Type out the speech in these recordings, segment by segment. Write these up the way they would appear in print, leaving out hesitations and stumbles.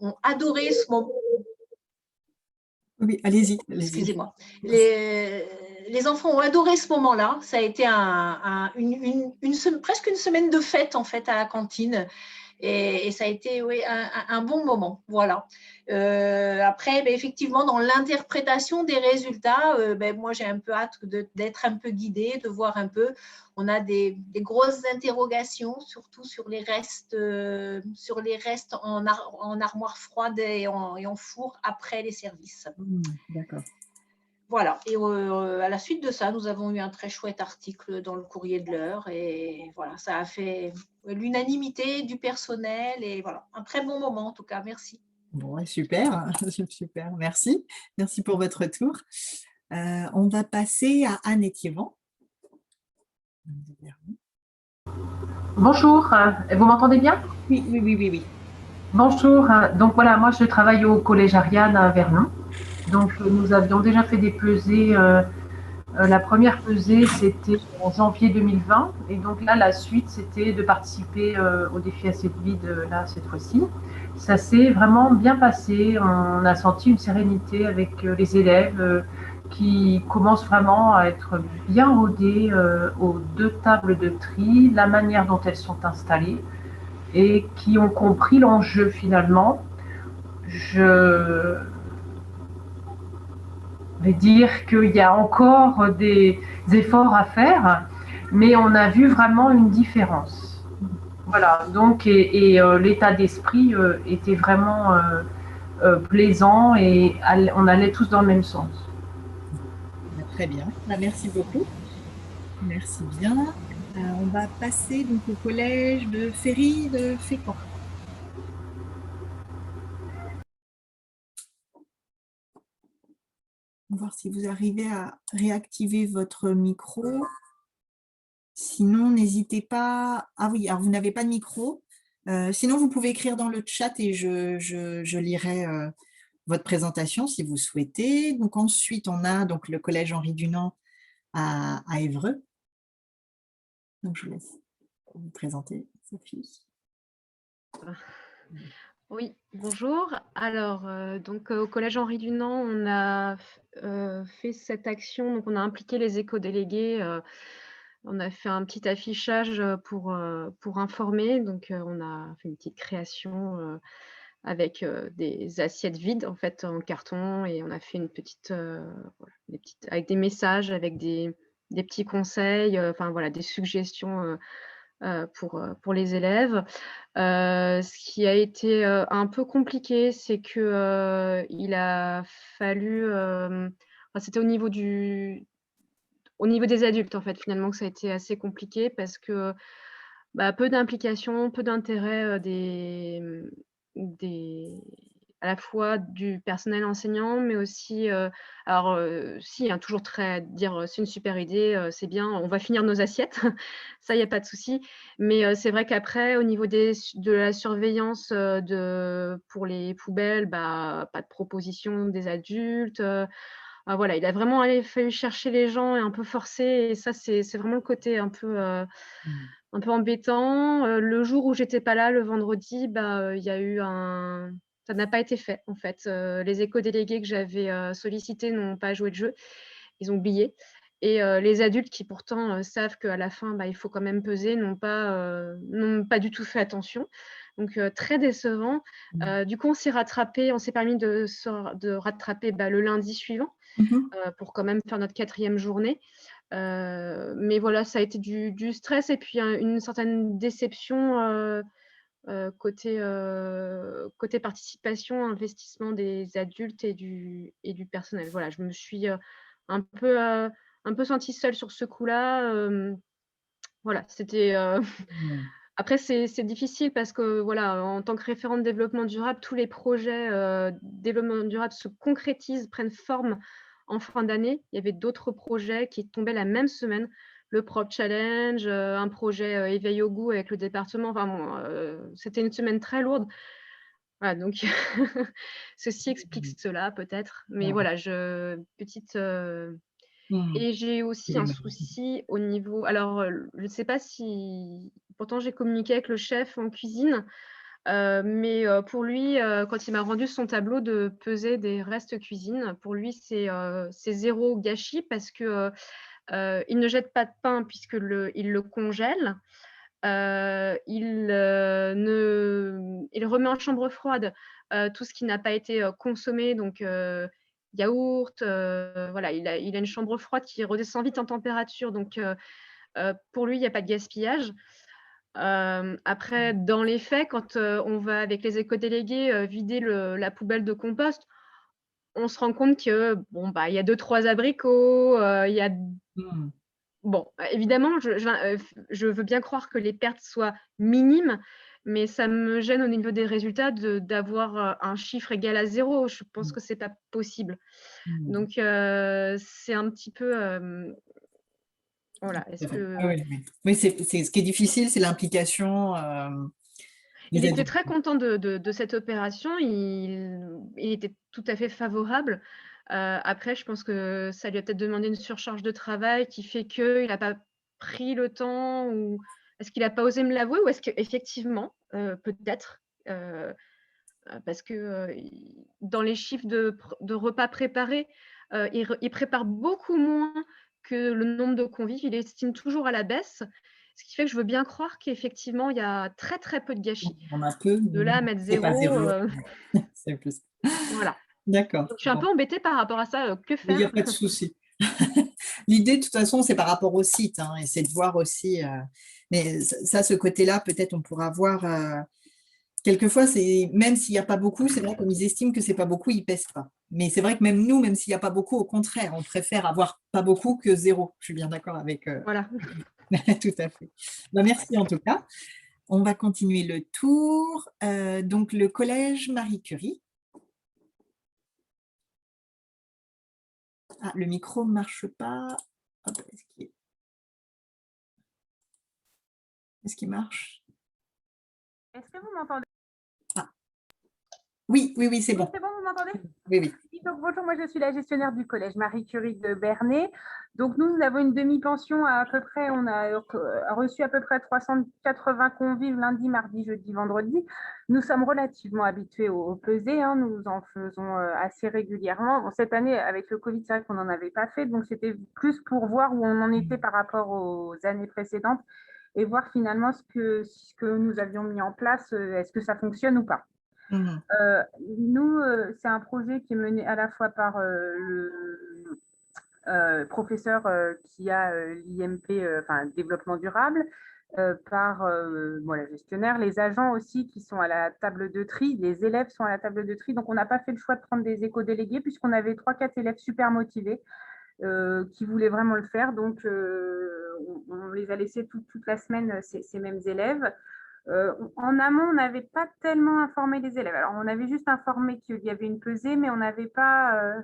ont adoré ce moment. Oui, allez-y. Excusez-moi. Les enfants ont adoré ce moment-là. Ça a été presque une semaine de fête, en fait, à la cantine. Et ça a été un bon moment. Voilà. Après, effectivement, dans l'interprétation des résultats, moi, j'ai un peu hâte d'être un peu guidée, de voir un peu. On a des grosses interrogations, surtout sur les restes en armoire froide et en four après les services. D'accord. Voilà, et à la suite de ça, nous avons eu un très chouette article dans le courrier de l'heure et voilà, ça a fait l'unanimité du personnel et voilà, un très bon moment en tout cas, merci. Bon, super, super, merci. Merci pour votre retour. On va passer à Anne Étiévant. Bonjour, vous m'entendez bien? Oui. Bonjour, donc voilà, moi je travaille au Collège Ariane à Vernon. Donc nous avions déjà fait des pesées. La première pesée, c'était en janvier 2020. Et donc là, la suite, c'était de participer au défi assiette vide, là, cette fois-ci. Ça s'est vraiment bien passé. On a senti une sérénité avec les élèves qui commencent vraiment à être bien rodés aux 2 tables de tri, la manière dont elles sont installées et qui ont compris l'enjeu finalement. Je vais dire qu'il y a encore des efforts à faire, mais on a vu vraiment une différence. Voilà, donc, et l'état d'esprit était vraiment plaisant et on allait tous dans le même sens. Très bien, merci beaucoup. Merci bien. On va passer donc au collège de Ferry de Fécamp. On va voir si vous arrivez à réactiver votre micro. Sinon, n'hésitez pas. Ah oui, alors vous n'avez pas de micro. Sinon, vous pouvez écrire dans le chat et je lirai votre présentation si vous souhaitez. Donc ensuite, on a donc le collège Henri Dunant à Évreux. Donc je vous laisse vous présenter, Sophie. Oui, bonjour. Alors, donc au collège Henri Dunant, on a fait cette action, donc on a impliqué les éco-délégués. On a fait un petit affichage pour informer. Donc, on a fait une petite création avec des assiettes vides en fait en carton et on a fait une petite, avec des messages, avec des petits conseils, enfin voilà, des suggestions pour les élèves. Ce qui a été un peu compliqué, c'est que il a fallu, c'était au niveau des adultes en fait finalement que ça a été assez compliqué parce que, peu d'implication, peu d'intérêt, des à la fois du personnel enseignant, mais aussi, alors, si, hein, toujours très dire, «C'est une super idée, c'est bien, on va finir nos assiettes». Ça, il y a pas de souci. Mais, c'est vrai qu'après au niveau de la surveillance, pour les poubelles, pas de proposition des adultes, voilà, il a vraiment fallu chercher les gens et un peu forcer et ça, c'est vraiment le côté un peu embêtant. Le jour où j'étais pas là, le vendredi, il y a eu ça n'a pas été fait, en fait. Les éco-délégués que j'avais, sollicités n'ont pas joué le jeu. Ils ont oublié et les adultes qui pourtant, savent qu'à la fin, il faut quand même peser, n'ont pas du tout fait attention. Donc très décevant. Du coup, on s'est permis de rattraper, le lundi suivant, pour quand même faire notre 4e journée. Mais voilà, ça a été du stress et puis une certaine déception côté participation, investissement des adultes et du personnel. Voilà, je me suis un peu, heu, un peu sentie seule sur ce coup-là. Voilà, c'était après c'est difficile parce que voilà, en tant que référente développement durable, tous les projets développement durable se concrétisent, prennent forme en fin d'année. Il y avait d'autres projets qui tombaient la même semaine. Le Prop Challenge, un projet éveil au goût avec le département. Enfin bon, c'était une semaine très lourde. Voilà donc ceci explique cela peut-être. Mais voilà, petite, et j'ai aussi un souci au niveau alors, je ne sais pas si pourtant j'ai communiqué avec le chef en cuisine, Mais pour lui, quand il m'a rendu son tableau de pesée des restes cuisine, pour lui, c'est 0 gâchis parce que il ne jette pas de pain puisque il le congèle. Il remet en chambre froide tout ce qui n'a pas été consommé, donc yaourt, voilà, il a une chambre froide qui redescend vite en température, donc pour lui, il n'y a pas de gaspillage. Après, dans les faits, quand on va avec les éco-délégués vider la poubelle de compost, on se rend compte que bon, bah, il y a 2-3 abricots, il y a bon, évidemment, je veux bien croire que les pertes soient minimes, mais ça me gêne au niveau des résultats d'avoir un chiffre égal à 0. Je pense que c'est pas possible. Donc c'est un petit peu voilà. Est-ce que Ah oui, c'est ce qui est difficile, c'est l'implication. il était très content de cette opération. Il était tout à fait favorable. Après, je pense que ça lui a peut-être demandé une surcharge de travail qui fait qu'il n'a pas pris le temps, ou est-ce qu'il n'a pas osé me l'avouer, ou est-ce qu'effectivement, peut-être, parce que dans les chiffres de repas préparés, il prépare beaucoup moins que le nombre de convives. Il estime toujours à la baisse, ce qui fait que je veux bien croire qu'effectivement, il y a très, très peu de gâchis. On a peu, De là à mettre c'est pas 0, 0. C'est plus. voilà. D'accord. Donc je suis un peu embêtée par rapport à ça, que Il n'y a faire? pas de souci. L'idée, de toute façon, c'est par rapport au site, hein, et c'est de voir aussi. Mais ça, ce côté-là, peut-être on pourra voir. Quelquefois, même s'il n'y a pas beaucoup, c'est vrai, comme ils estiment que c'est pas beaucoup, ils pèsent pas. Mais c'est vrai que même nous, même s'il n'y a pas beaucoup, au contraire, on préfère avoir pas beaucoup que 0. Je suis bien d'accord avec. Voilà. Tout à fait. Ben, merci en tout cas. On va continuer le tour. Donc, le collège Marie Curie. Ah, le micro ne marche pas. Hop, est-ce qu'il marche? Est-ce que vous m'entendez? Oui, c'est bon. C'est bon, vous m'entendez? Oui. Donc, bonjour, moi je suis la gestionnaire du collège Marie Curie de Bernay. Donc nous avons une demi-pension à peu près, on a reçu à peu près 380 convives lundi, mardi, jeudi, vendredi. Nous sommes relativement habitués au pesées, hein, nous en faisons assez régulièrement. Bon, cette année, avec le Covid, c'est vrai qu'on n'en avait pas fait, donc c'était plus pour voir où on en était par rapport aux années précédentes et voir finalement ce que nous avions mis en place, est-ce que ça fonctionne ou pas. Nous, c'est un projet qui est mené à la fois par le professeur qui a l'IMP, enfin développement durable, par la gestionnaire, les agents aussi qui sont à la table de tri, les élèves sont à la table de tri. Donc, on n'a pas fait le choix de prendre des éco-délégués puisqu'on avait 3-4 élèves super motivés qui voulaient vraiment le faire. Donc, on les a laissés toute la semaine, ces mêmes élèves. En amont, on n'avait pas tellement informé les élèves. Alors, on avait juste informé qu'il y avait une pesée, mais on n'avait pas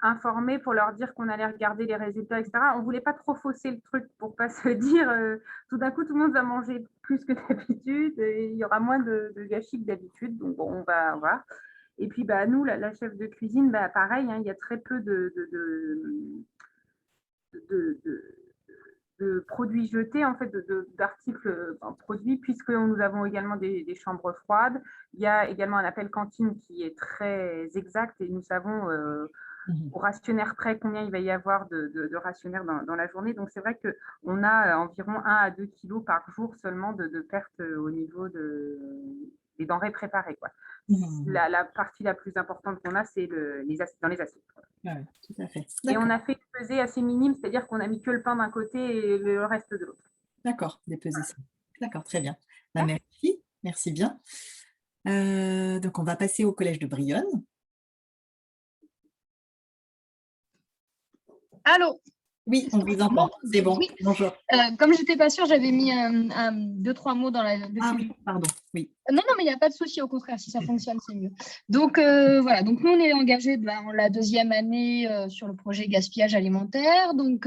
informé pour leur dire qu'on allait regarder les résultats, etc. On ne voulait pas trop fausser le truc pour ne pas se dire tout d'un coup, tout le monde va manger plus que d'habitude et il y aura moins de gâchis que d'habitude. Donc, bon, on va voir. Et puis, nous, la chef de cuisine, pareil, hein, il y a très peu de produits jetés, en fait, d'articles produits, puisque nous avons également des chambres froides. Il y a également un appel cantine qui est très exact et nous savons au rationnaire près combien il va y avoir de rationnaires dans la journée. Donc, c'est vrai qu'on a environ 1 à 2 kilos par jour seulement de pertes au niveau des denrées préparées, quoi. La partie la plus importante qu'on a, c'est dans les assiettes. Ouais, tout à fait. Et on a fait une pesée assez minime, c'est-à-dire qu'on a mis que le pain d'un côté et le reste de l'autre. D'accord, des pesées. D'accord, très bien. Merci bien. Donc, on va passer au collège de Brionne. Allô? Oui, on vous entend. C'est bon. Oui. Bonjour. Comme je n'étais pas sûre, j'avais mis 2-3 mots dans la. Ah oui, pardon. Oui. Non, mais il n'y a pas de souci, au contraire, si ça fonctionne, c'est mieux. Donc, voilà. Donc, nous, on est engagés dans la 2e année sur le projet gaspillage alimentaire. Donc,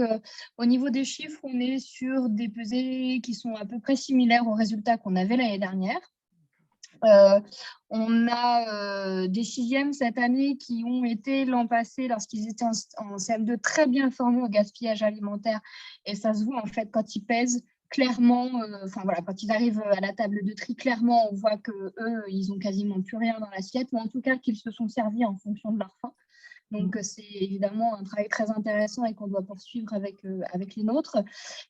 au niveau des chiffres, on est sur des pesées qui sont à peu près similaires aux résultats qu'on avait l'année dernière. On a des 6e cette année qui ont été l'an passé, lorsqu'ils étaient en CM2, très bien formés au gaspillage alimentaire. Et ça se voit, en fait, quand ils pèsent, clairement, enfin voilà, quand ils arrivent à la table de tri, clairement, on voit que eux, ils ont quasiment plus rien dans l'assiette, ou en tout cas qu'ils se sont servis en fonction de leur faim. Donc, c'est évidemment un travail très intéressant et qu'on doit poursuivre avec les nôtres.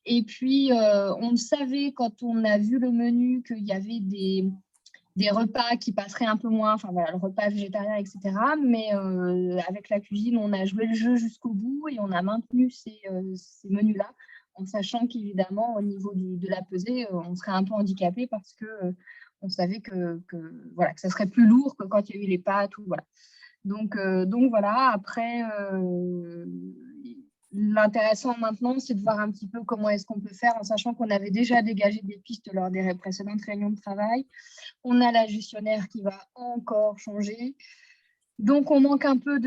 Et puis, on savait quand on a vu le menu qu'il y avait des repas qui passeraient un peu moins, enfin voilà, le repas végétarien, etc. Mais avec la cuisine, on a joué le jeu jusqu'au bout et on a maintenu ces menus-là, en sachant qu'évidemment, au niveau de la pesée, on serait un peu handicapé parce que on savait que voilà, que ça serait plus lourd que quand il y a eu les pâtes ou voilà. Donc voilà, après, l'intéressant maintenant, c'est de voir un petit peu comment est-ce qu'on peut faire, en sachant qu'on avait déjà dégagé des pistes lors des précédentes réunions de travail. On a la gestionnaire qui va encore changer. Donc, on manque un peu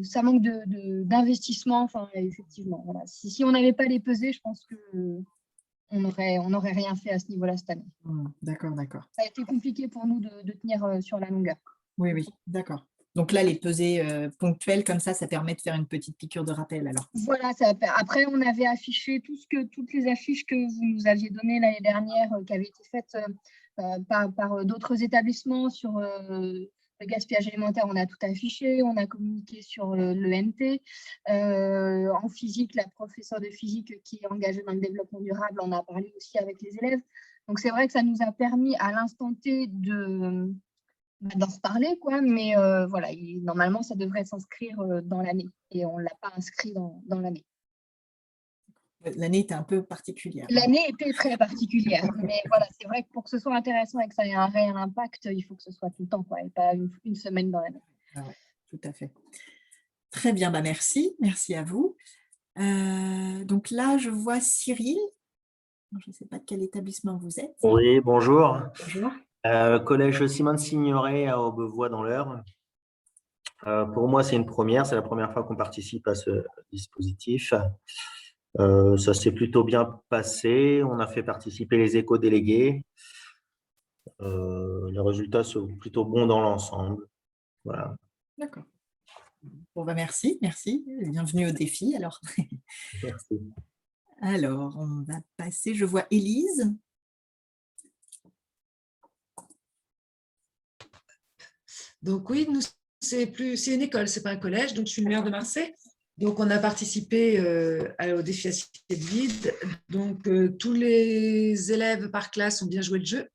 ça manque d'investissement. Enfin, effectivement, voilà. Si on n'avait pas les pesées, je pense qu'on n'aurait rien fait à ce niveau-là cette année. D'accord, d'accord. Ça a été compliqué pour nous de tenir sur la longueur. Oui, oui, d'accord. Donc là, les pesées ponctuelles comme ça permet de faire une petite piqûre de rappel alors. Voilà, après, on avait affiché toutes les affiches que vous nous aviez données l'année dernière, qui avaient été faites par d'autres établissements sur le gaspillage alimentaire. On a tout affiché, on a communiqué sur l'ENT. En physique, la professeure de physique qui est engagée dans le développement durable, on a parlé aussi avec les élèves. Donc, c'est vrai que ça nous a permis à l'instant T d'en reparler, quoi, mais voilà, normalement, ça devrait s'inscrire dans l'année et on ne l'a pas inscrit dans l'année. L'année était un peu particulière. L'année était très particulière, mais voilà, c'est vrai que pour que ce soit intéressant et que ça ait un réel impact, il faut que ce soit tout le temps, quoi, et pas une semaine dans l'année. Ah ouais, tout à fait. Très bien, bah merci à vous. Donc là, je vois Cyril. Je ne sais pas de quel établissement vous êtes. Oui, bonjour. Bonjour. Collège Simone Signoret à Aubevoie dans l'Eure. Pour moi, c'est une première. C'est la première fois qu'on participe à ce dispositif. Ça s'est plutôt bien passé. On a fait participer les éco-délégués. Les résultats sont plutôt bons dans l'ensemble. Voilà. D'accord. Bon, bah merci. Bienvenue au défi alors. Merci. Alors, on va passer, je vois Élise. Donc oui, nous, c'est une école, c'est pas un collège, donc je suis le maire de Marseille. Donc on a participé au défi assiette vide. Donc tous les élèves par classe ont bien joué le jeu.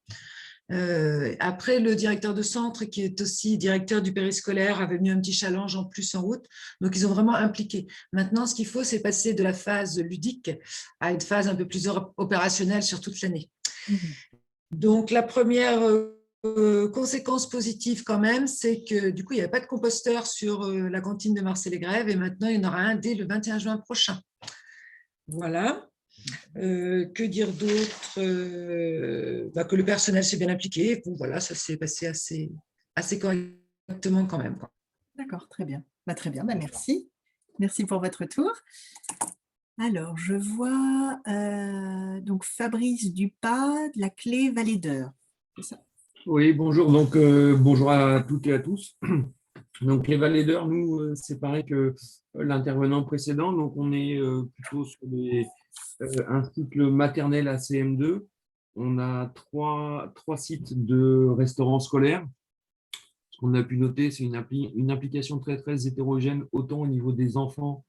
Après, le directeur de centre, qui est aussi directeur du périscolaire, avait mis un petit challenge en plus en route. Donc, ils ont vraiment impliqué. Maintenant, ce qu'il faut, c'est passer de la phase ludique à une phase un peu plus opérationnelle sur toute l'année. Donc, la première conséquence positive quand même, c'est que du coup, il n'y avait pas de composteur sur la cantine de Marseille-les-Grèves et maintenant, il y en aura un dès le 21 juin prochain. Voilà. Que dire d'autre, que le personnel s'est bien impliqué. Bon, voilà, ça s'est passé assez correctement quand même. D'accord, très bien. Très bien, merci. Merci pour votre tour. Alors, je vois donc Fabrice Dupas de la Clé Vallée d'Eure. C'est ça? Oui, bonjour. Donc, bonjour à toutes et à tous. Donc, les Vallées d'Eure, nous, c'est pareil que l'intervenant précédent. Donc, on est plutôt sur un cycle maternel à CM2. On a trois sites de restaurants scolaires. Ce qu'on a pu noter, c'est une implication très, très hétérogène, autant au niveau des enfants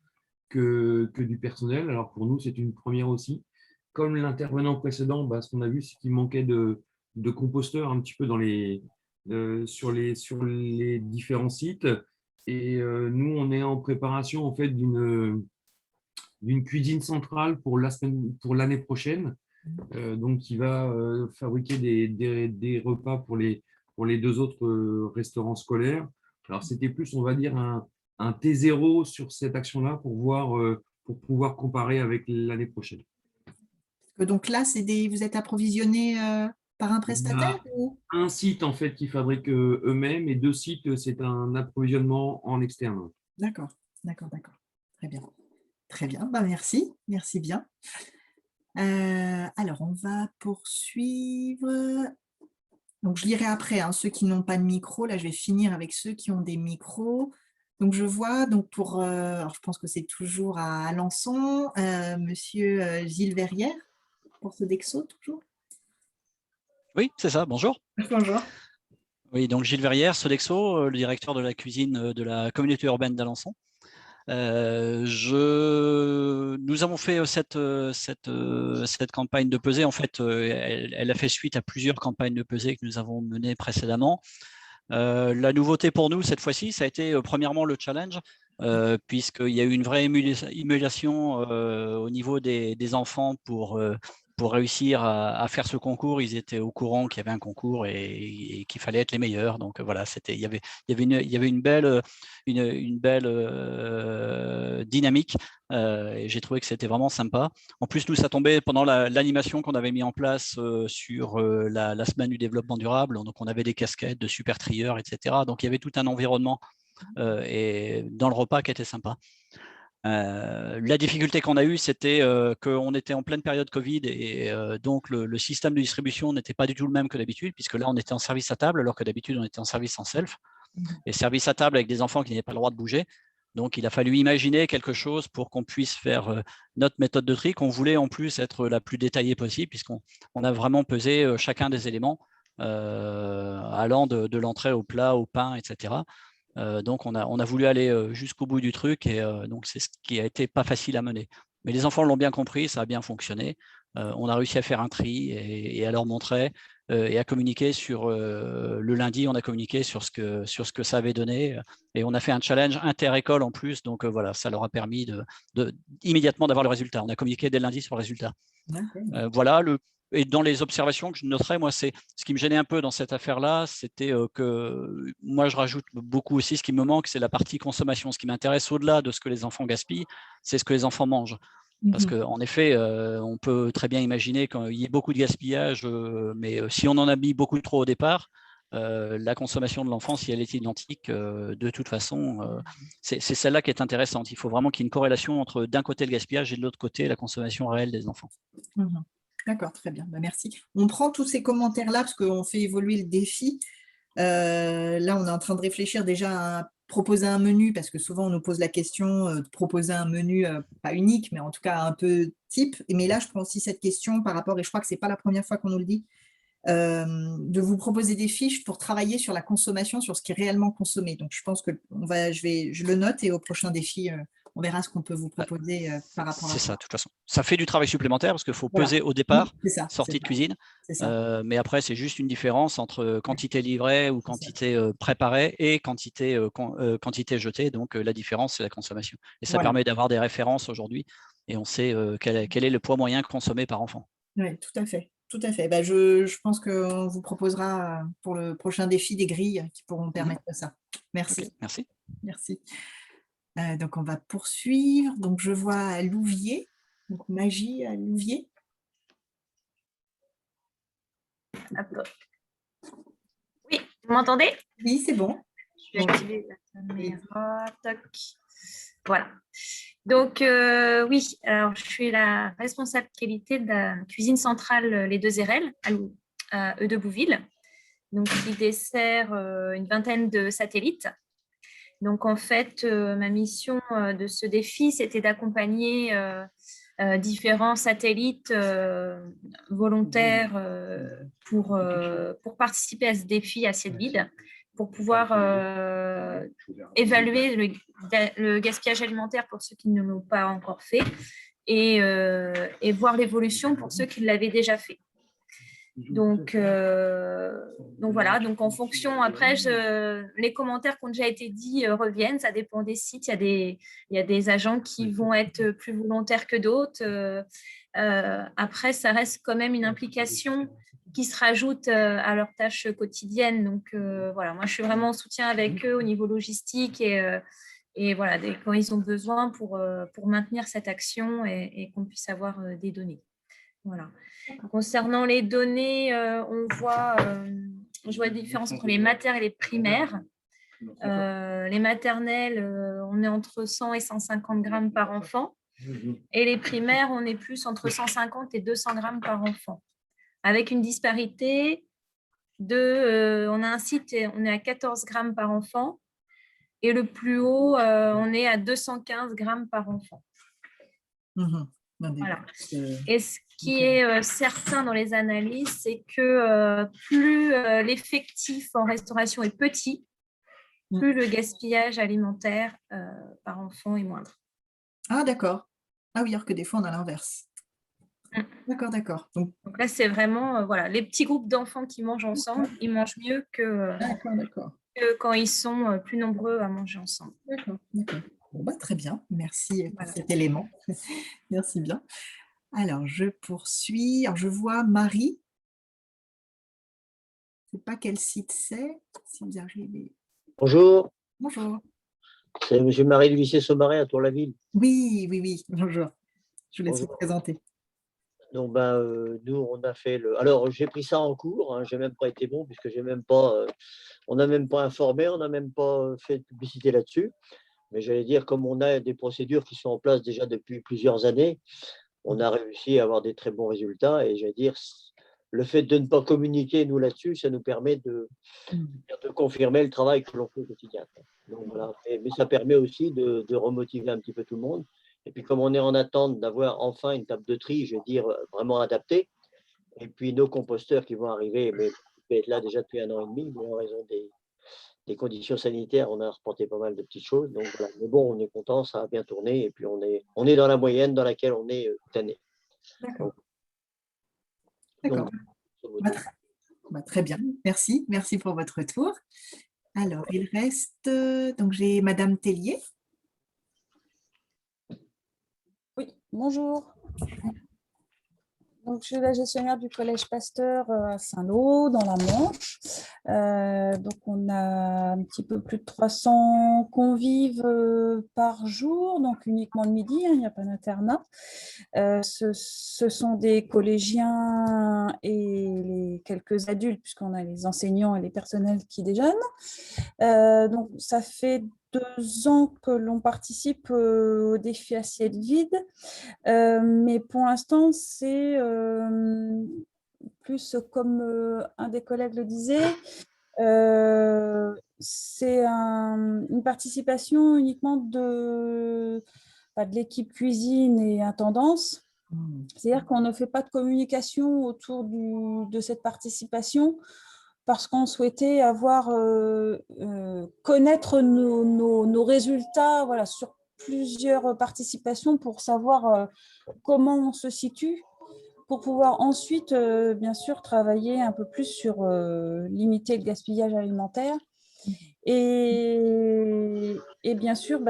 que du personnel. Alors, pour nous, c'est une première aussi. Comme l'intervenant précédent, ce qu'on a vu, c'est qu'il manquait de composteurs un petit peu sur les différents sites. Et nous, on est en préparation en fait d'une cuisine centrale pour l'année prochaine, donc qui va fabriquer des repas pour les deux autres restaurants scolaires. Alors, c'était plus, on va dire, un T0 sur cette action-là pour pouvoir comparer avec l'année prochaine. Donc là, vous êtes approvisionné par un prestataire ou... Un site en fait qui fabrique eux-mêmes et 2 sites, c'est un approvisionnement en externe. D'accord. Très bien, merci bien. Alors, on va poursuivre. Donc, je lirai après ceux qui n'ont pas de micro. Là, je vais finir avec ceux qui ont des micros. Donc, je vois, alors, je pense que c'est toujours à Alençon, monsieur Gilles Verrière. pour Sodexo, toujours. Oui, c'est ça, bonjour. Bonjour. Oui, donc Gilles Verrières, Sodexo, le directeur de la cuisine de la communauté urbaine d'Alençon. Nous avons fait cette campagne de pesée. En fait, elle a fait suite à plusieurs campagnes de pesée que nous avons menées précédemment. La nouveauté pour nous, cette fois-ci, ça a été premièrement le challenge, puisqu'il y a eu une vraie émulation au niveau des enfants pour réussir à faire ce concours. Ils étaient au courant qu'il y avait un concours et qu'il fallait être les meilleurs. Donc voilà, il y avait une belle dynamique et j'ai trouvé que c'était vraiment sympa. En plus, nous, ça tombait pendant l'animation qu'on avait mis en place sur la semaine du développement durable. Donc on avait des casquettes de super trieurs, etc. Donc il y avait tout un environnement et dans le repas qui était sympa. La difficulté qu'on a eue, c'était qu'on était en pleine période Covid et donc le système de distribution n'était pas du tout le même que d'habitude, puisque là, on était en service à table, alors que d'habitude, on était en service en self. Et service à table avec des enfants qui n'avaient pas le droit de bouger. Donc, il a fallu imaginer quelque chose pour qu'on puisse faire notre méthode de tri, qu'on voulait en plus être la plus détaillée possible, puisqu'on a vraiment pesé chacun des éléments allant de l'entrée au plat, au pain, etc. Donc, on a voulu aller jusqu'au bout du truc et donc c'est ce qui a été pas facile à mener. Mais les enfants l'ont bien compris, ça a bien fonctionné. On a réussi à faire un tri et à leur montrer et à communiquer sur le lundi, on a communiqué sur ce que ça avait donné et on a fait un challenge inter-école en plus. Donc voilà, ça leur a permis immédiatement d'avoir le résultat. On a communiqué dès le lundi sur le résultat. Voilà, et dans les observations que je noterais, moi, c'est ce qui me gênait un peu dans cette affaire-là, c'était que moi, je rajoute beaucoup aussi, ce qui me manque, c'est la partie consommation. Ce qui m'intéresse au-delà de ce que les enfants gaspillent, c'est ce que les enfants mangent. Parce qu'en effet, on peut très bien imaginer qu'il y ait beaucoup de gaspillage, mais si on en a mis beaucoup trop au départ, la consommation de l'enfant, si elle est identique, de toute façon, c'est celle-là qui est intéressante. Il faut vraiment qu'il y ait une corrélation entre d'un côté le gaspillage et de l'autre côté la consommation réelle des enfants. D'accord, très bien, merci. On prend tous ces commentaires-là parce qu'on fait évoluer le défi. Là, on est en train de réfléchir déjà à proposer un menu, parce que souvent on nous pose la question de proposer un menu, pas unique, mais en tout cas un peu type. Mais là, je prends aussi cette question par rapport, et je crois que ce n'est pas la première fois qu'on nous le dit, de vous proposer des fiches pour travailler sur la consommation, sur ce qui est réellement consommé. Donc, je pense que je le note et au prochain défi, on verra ce qu'on peut vous proposer par rapport à ça. C'est ça, de toute façon. Ça fait du travail supplémentaire parce qu'il faut peser au départ, sortie de cuisine. Mais après, c'est juste une différence entre quantité livrée ou quantité préparée et quantité jetée. Donc, la différence, c'est la consommation. Et ça permet d'avoir des références aujourd'hui et on sait quel est le poids moyen consommé par enfant. Oui, tout à fait. Tout à fait. Je pense qu'on vous proposera pour le prochain défi des grilles qui pourront permettre ça. Merci. Okay, merci. Merci. Donc, on va poursuivre. Donc, je vois Louvier. Donc, Magie à Louvier. Oui, vous m'entendez? Oui, c'est bon. Je vais activer la caméra. Toc. Voilà. Donc, oui, alors je suis la responsable qualité de la cuisine centrale Les Deux RL à Eudebouville, donc qui dessert une vingtaine de satellites. Donc, en fait, ma mission de ce défi, c'était d'accompagner différents satellites volontaires pour participer à ce défi assiette vide, pour pouvoir évaluer le gaspillage alimentaire pour ceux qui ne l'ont pas encore fait et voir l'évolution pour ceux qui l'avaient déjà fait. Donc voilà, donc en fonction, après, les commentaires qui ont déjà été dits reviennent, ça dépend des sites, il y a des agents qui vont être plus volontaires que d'autres. Après, ça reste quand même une implication qui se rajoute à leurs tâches quotidiennes. Donc voilà, moi je suis vraiment en soutien avec eux au niveau logistique et voilà, quand ils ont besoin pour maintenir cette action et qu'on puisse avoir des données. Voilà. Concernant les données, je vois la différence entre les maternelles et les primaires. Les maternelles, on est entre 100 et 150 grammes par enfant. Et les primaires, on est plus entre 150 et 200 grammes par enfant. Avec une disparité on a un site, on est à 14 grammes par enfant. Et le plus haut, on est à 215 grammes par enfant. Voilà. Et ce qui est certain dans les analyses, c'est que plus l'effectif en restauration est petit, plus le gaspillage alimentaire par enfant est moindre. Ah, d'accord. Ah oui, alors que des fois, on a l'inverse. D'accord, d'accord. Donc là, c'est vraiment, voilà, les petits groupes d'enfants qui mangent ensemble, ils mangent mieux que quand ils sont plus nombreux à manger ensemble. D'accord, d'accord. Bon, bah, très bien. Merci pour cet élément. Merci bien. Alors, je poursuis. Alors, je vois Marie. Je ne sais pas quel site c'est, si vous arrivez. Bonjour. Bonjour. C'est M. Marie Huissier-Saumarez à Tour-la-Ville. Oui, oui, oui. Bonjour. Je vous laisse vous Bonjour. présenter. Donc, nous, on a fait le. Alors, j'ai pris ça en cours. Hein. J'ai même pas été bon puisque j'ai même pas. On n'a même pas informé, on n'a même pas fait de publicité là-dessus. Mais j'allais dire, comme on a des procédures qui sont en place déjà depuis plusieurs années, on a réussi à avoir des très bons résultats. Et j'allais dire, le fait de ne pas communiquer, nous, là-dessus, ça nous permet de confirmer le travail que l'on fait au quotidien. Donc, voilà. Mais ça permet aussi de remotiver un petit peu tout le monde. Et puis, comme on est en attente d'avoir enfin une table de tri, je veux dire, vraiment adaptée, et puis nos composteurs qui vont arriver, mais qui peuvent être là déjà depuis 1 an et demi, mais en raison des conditions sanitaires, on a reporté pas mal de petites choses. Donc voilà. Mais bon, on est content, ça a bien tourné, et puis on est dans la moyenne dans laquelle on est cette année. D'accord. D'accord. Très bien, merci. Merci pour votre retour. Alors, il reste, donc j'ai Madame Tellier. Oui, bonjour. Donc, je suis la gestionnaire du Collège Pasteur à Saint-Lô, dans la Manche. Donc, on a un petit peu plus de 300 convives par jour, donc uniquement le midi, hein, il n'y a pas d'internat. Ce sont des collégiens et les quelques adultes, puisqu'on a les enseignants et les personnels qui déjeunent. Donc, ça fait 2 ans que l'on participe au défi assiette vide, mais pour l'instant, c'est plus comme un des collègues le disait, c'est une participation uniquement de l'équipe cuisine et intendance. C'est-à-dire qu'on ne fait pas de communication autour de cette participation parce qu'on souhaitait connaître nos résultats, voilà, sur plusieurs participations pour savoir comment on se situe, pour pouvoir ensuite, bien sûr, travailler un peu plus sur limiter le gaspillage alimentaire. Et bien sûr,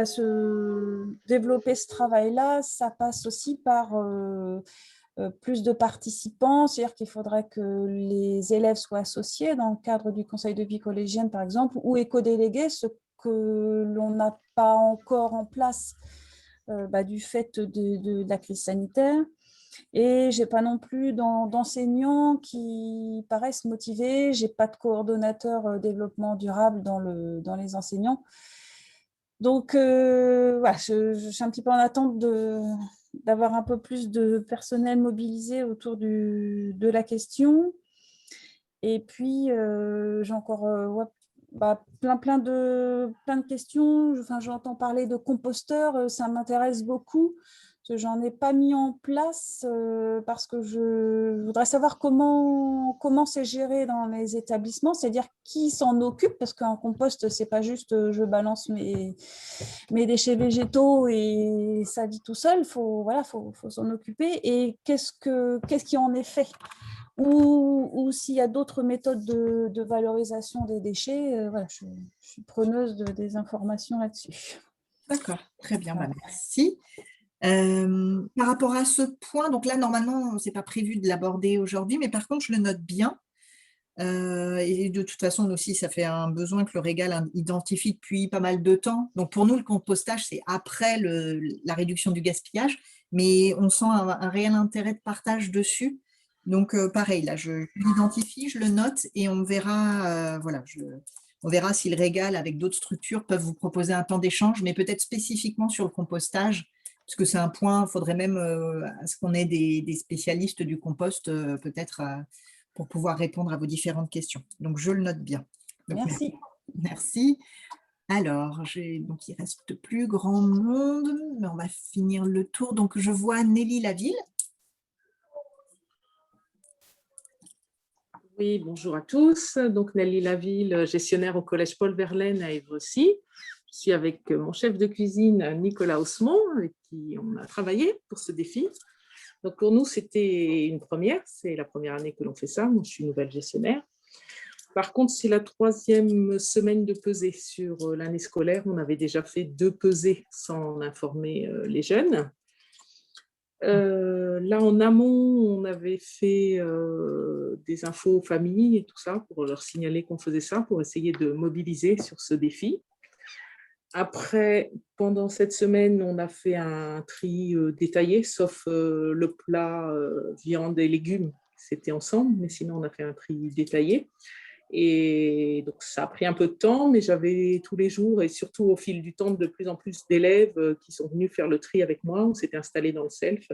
développer ce travail-là, ça passe aussi par plus de participants, c'est-à-dire qu'il faudrait que les élèves soient associés dans le cadre du conseil de vie collégienne, par exemple, ou éco-délégués, ce que l'on n'a pas encore en place du fait de la crise sanitaire. Et je n'ai pas non plus d'enseignants qui paraissent motivés. Je n'ai pas de coordonnateur développement durable dans les enseignants. Donc, voilà, je suis un petit peu en attente d'avoir un peu plus de personnel mobilisé autour de la question. Et puis, j'ai encore plein de questions. Enfin, j'entends parler de composteurs, ça m'intéresse beaucoup. J'en ai pas mis en place parce que je voudrais savoir comment c'est géré dans les établissements, c'est-à-dire qui s'en occupe, parce qu'un compost, c'est pas juste je balance mes déchets végétaux et ça vit tout seul. Faut s'en occuper. Et qu'est-ce qui en est fait, ou s'il y a d'autres méthodes de valorisation des déchets. Voilà, je suis preneuse des informations là-dessus. D'accord, très bien, merci. Par rapport à ce point, donc là, normalement, ce n'est pas prévu de l'aborder aujourd'hui, mais par contre, je le note bien. Et de toute façon, nous aussi, ça fait un besoin que le Régal identifie depuis pas mal de temps. Donc, pour nous, le compostage, c'est après la réduction du gaspillage, mais on sent un réel intérêt de partage dessus. Donc, pareil, là, je l'identifie, je le note et on verra, on verra si le Régal, avec d'autres structures, peuvent vous proposer un temps d'échange, mais peut-être spécifiquement sur le compostage, parce que c'est un point, il faudrait même à ce qu'on ait des spécialistes du compost, peut-être, pour pouvoir répondre à vos différentes questions. Donc, je le note bien. Donc, merci. Merci. Alors, donc, il ne reste plus grand monde, mais on va finir le tour. Donc, je vois Nelly Laville. Oui, bonjour à tous. Donc Nelly Laville, gestionnaire au Collège Paul Verlaine à Évreux-Sy. Je suis avec mon chef de cuisine Nicolas Osmond, avec qui on a travaillé pour ce défi. Donc pour nous, c'était une première. C'est la première année que l'on fait ça. Moi, je suis nouvelle gestionnaire. Par contre, c'est la 3e semaine de pesée sur l'année scolaire. On avait déjà fait 2 pesées sans informer les jeunes. Là, en amont, on avait fait des infos aux familles et tout ça pour leur signaler qu'on faisait ça, pour essayer de mobiliser sur ce défi. Après, pendant cette semaine, on a fait un tri détaillé, sauf le plat viande et légumes, c'était ensemble, mais sinon, on a fait un tri détaillé. Et donc, ça a pris un peu de temps, mais j'avais tous les jours et surtout au fil du temps de plus en plus d'élèves qui sont venus faire le tri avec moi. On s'était installés dans le self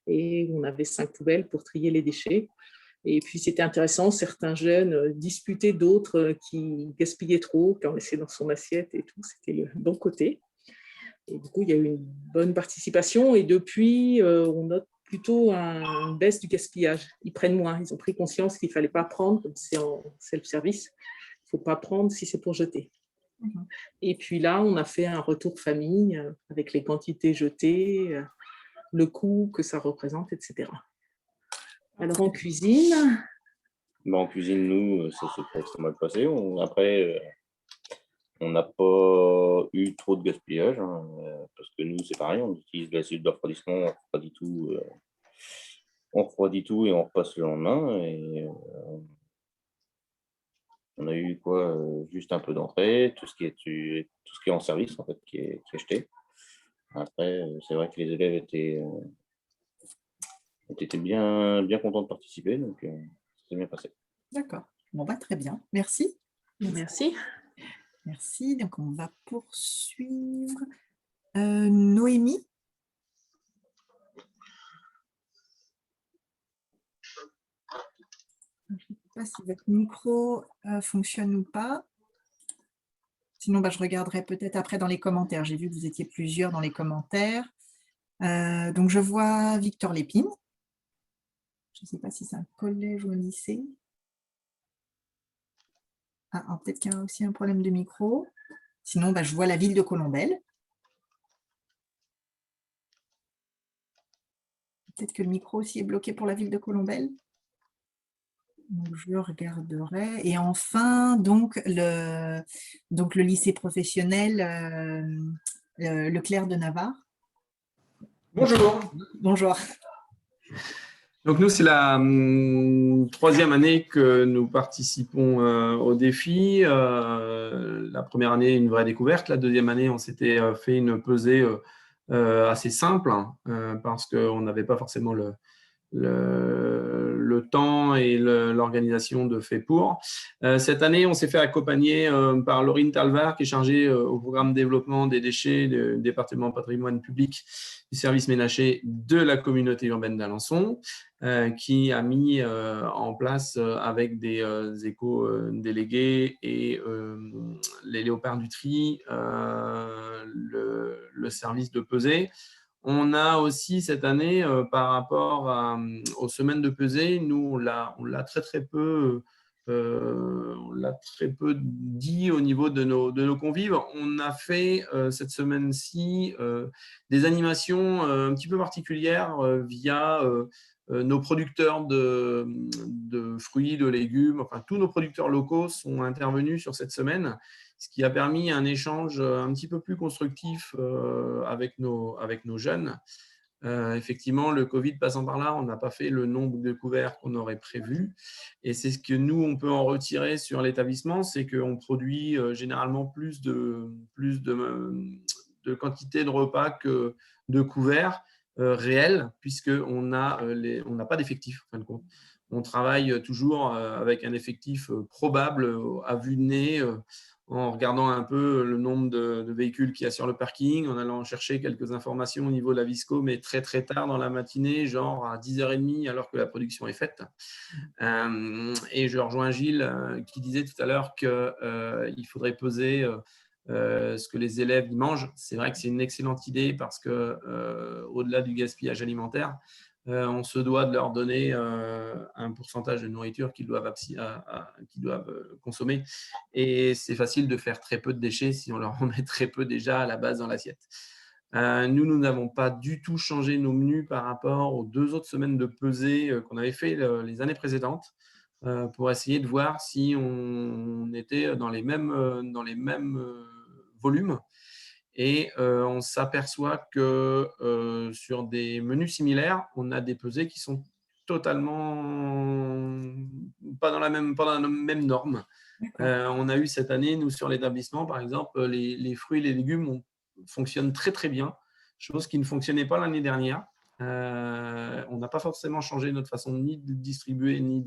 et on avait 5 poubelles pour trier les déchets. Et puis, c'était intéressant, certains jeunes disputaient d'autres qui gaspillaient trop, qui en laissaient dans son assiette et tout. C'était le bon côté. Et du coup, il y a eu une bonne participation. Et depuis, on note plutôt une baisse du gaspillage. Ils prennent moins. Ils ont pris conscience qu'il ne fallait pas prendre, comme c'est en self-service. Il ne faut pas prendre si c'est pour jeter. Et puis là, on a fait un retour famille avec les quantités jetées, le coût que ça représente, etc. Alors, en cuisine… En cuisine, nous, ça s'est pas extrêmement mal passé. Après, on n'a pas eu trop de gaspillage, hein, parce que nous, c'est pareil, on utilise la cellule de refroidissement, on refroidit tout et on repasse le lendemain. Et on a eu juste un peu d'entrée, tout ce qui est en service, en fait, qui est jeté. Après, c'est vrai que les élèves étaient bien contents de participer, donc ça s'est bien passé. D'accord. Bon, très bien. Merci. Merci. Merci. Donc, on va poursuivre. Noémie. Je ne sais pas si votre micro fonctionne ou pas. Sinon, je regarderai peut-être après dans les commentaires. J'ai vu que vous étiez plusieurs dans les commentaires. Donc, je vois Victor Lépine. Je ne sais pas si c'est un collège ou un lycée. Peut-être qu'il y a aussi un problème de micro. Sinon, je vois la ville de Colombelles. Peut-être que le micro aussi est bloqué pour la ville de Colombelles. Donc, je regarderai. Et enfin, donc le lycée professionnel Leclerc de Navarre. Bonjour. Bonjour. Donc, nous, c'est la 3e année que nous participons au défi. La première année, une vraie découverte. La 2e année, on s'était fait une pesée assez simple parce qu'on n'avait pas forcément le temps et l'organisation de fait pour. Cette année, on s'est fait accompagner par Laurine Talvar, qui est chargée au programme développement des déchets du département patrimoine public du service ménager de la communauté urbaine d'Alençon, qui a mis en place avec des éco-délégués et les léopards du tri le service de pesée. On a aussi cette année, par rapport aux semaines de pesée, nous, on l'a très peu dit au niveau de nos convives. On a fait cette semaine-ci des animations un petit peu particulières via nos producteurs de fruits, de légumes. Enfin, tous nos producteurs locaux sont intervenus sur cette semaine, ce qui a permis un échange un petit peu plus constructif avec nos jeunes. Effectivement, le Covid passant par là, on n'a pas fait le nombre de couverts qu'on aurait prévu. Et c'est ce que nous, on peut en retirer sur l'établissement, c'est qu'on produit généralement plus de quantité de repas que de couverts réels, puisqu'on n'a pas d'effectif, en fin de compte. On travaille toujours avec un effectif probable à vue de nez, en regardant un peu le nombre de véhicules qu'il y a sur le parking, en allant chercher quelques informations au niveau de la Visco, mais très très tard dans la matinée, genre à 10h30 alors que la production est faite. Et je rejoins Gilles qui disait tout à l'heure qu'il faudrait peser ce que les élèves y mangent. C'est vrai que c'est une excellente idée parce que au-delà du gaspillage alimentaire, on se doit de leur donner un pourcentage de nourriture qu'ils doivent consommer. Et c'est facile de faire très peu de déchets si on leur en met très peu déjà à la base dans l'assiette. Nous n'avons pas du tout changé nos menus par rapport aux 2 autres semaines de pesée qu'on avait fait les années précédentes pour essayer de voir si on était dans les mêmes volumes. Et on s'aperçoit que sur des menus similaires, on a des pesées qui sont totalement pas dans la même norme. On a eu cette année, nous, sur l'établissement, par exemple, les fruits et les légumes fonctionnent très, très bien, chose qui ne fonctionnait pas l'année dernière. On n'a pas forcément changé notre façon ni de distribuer, ni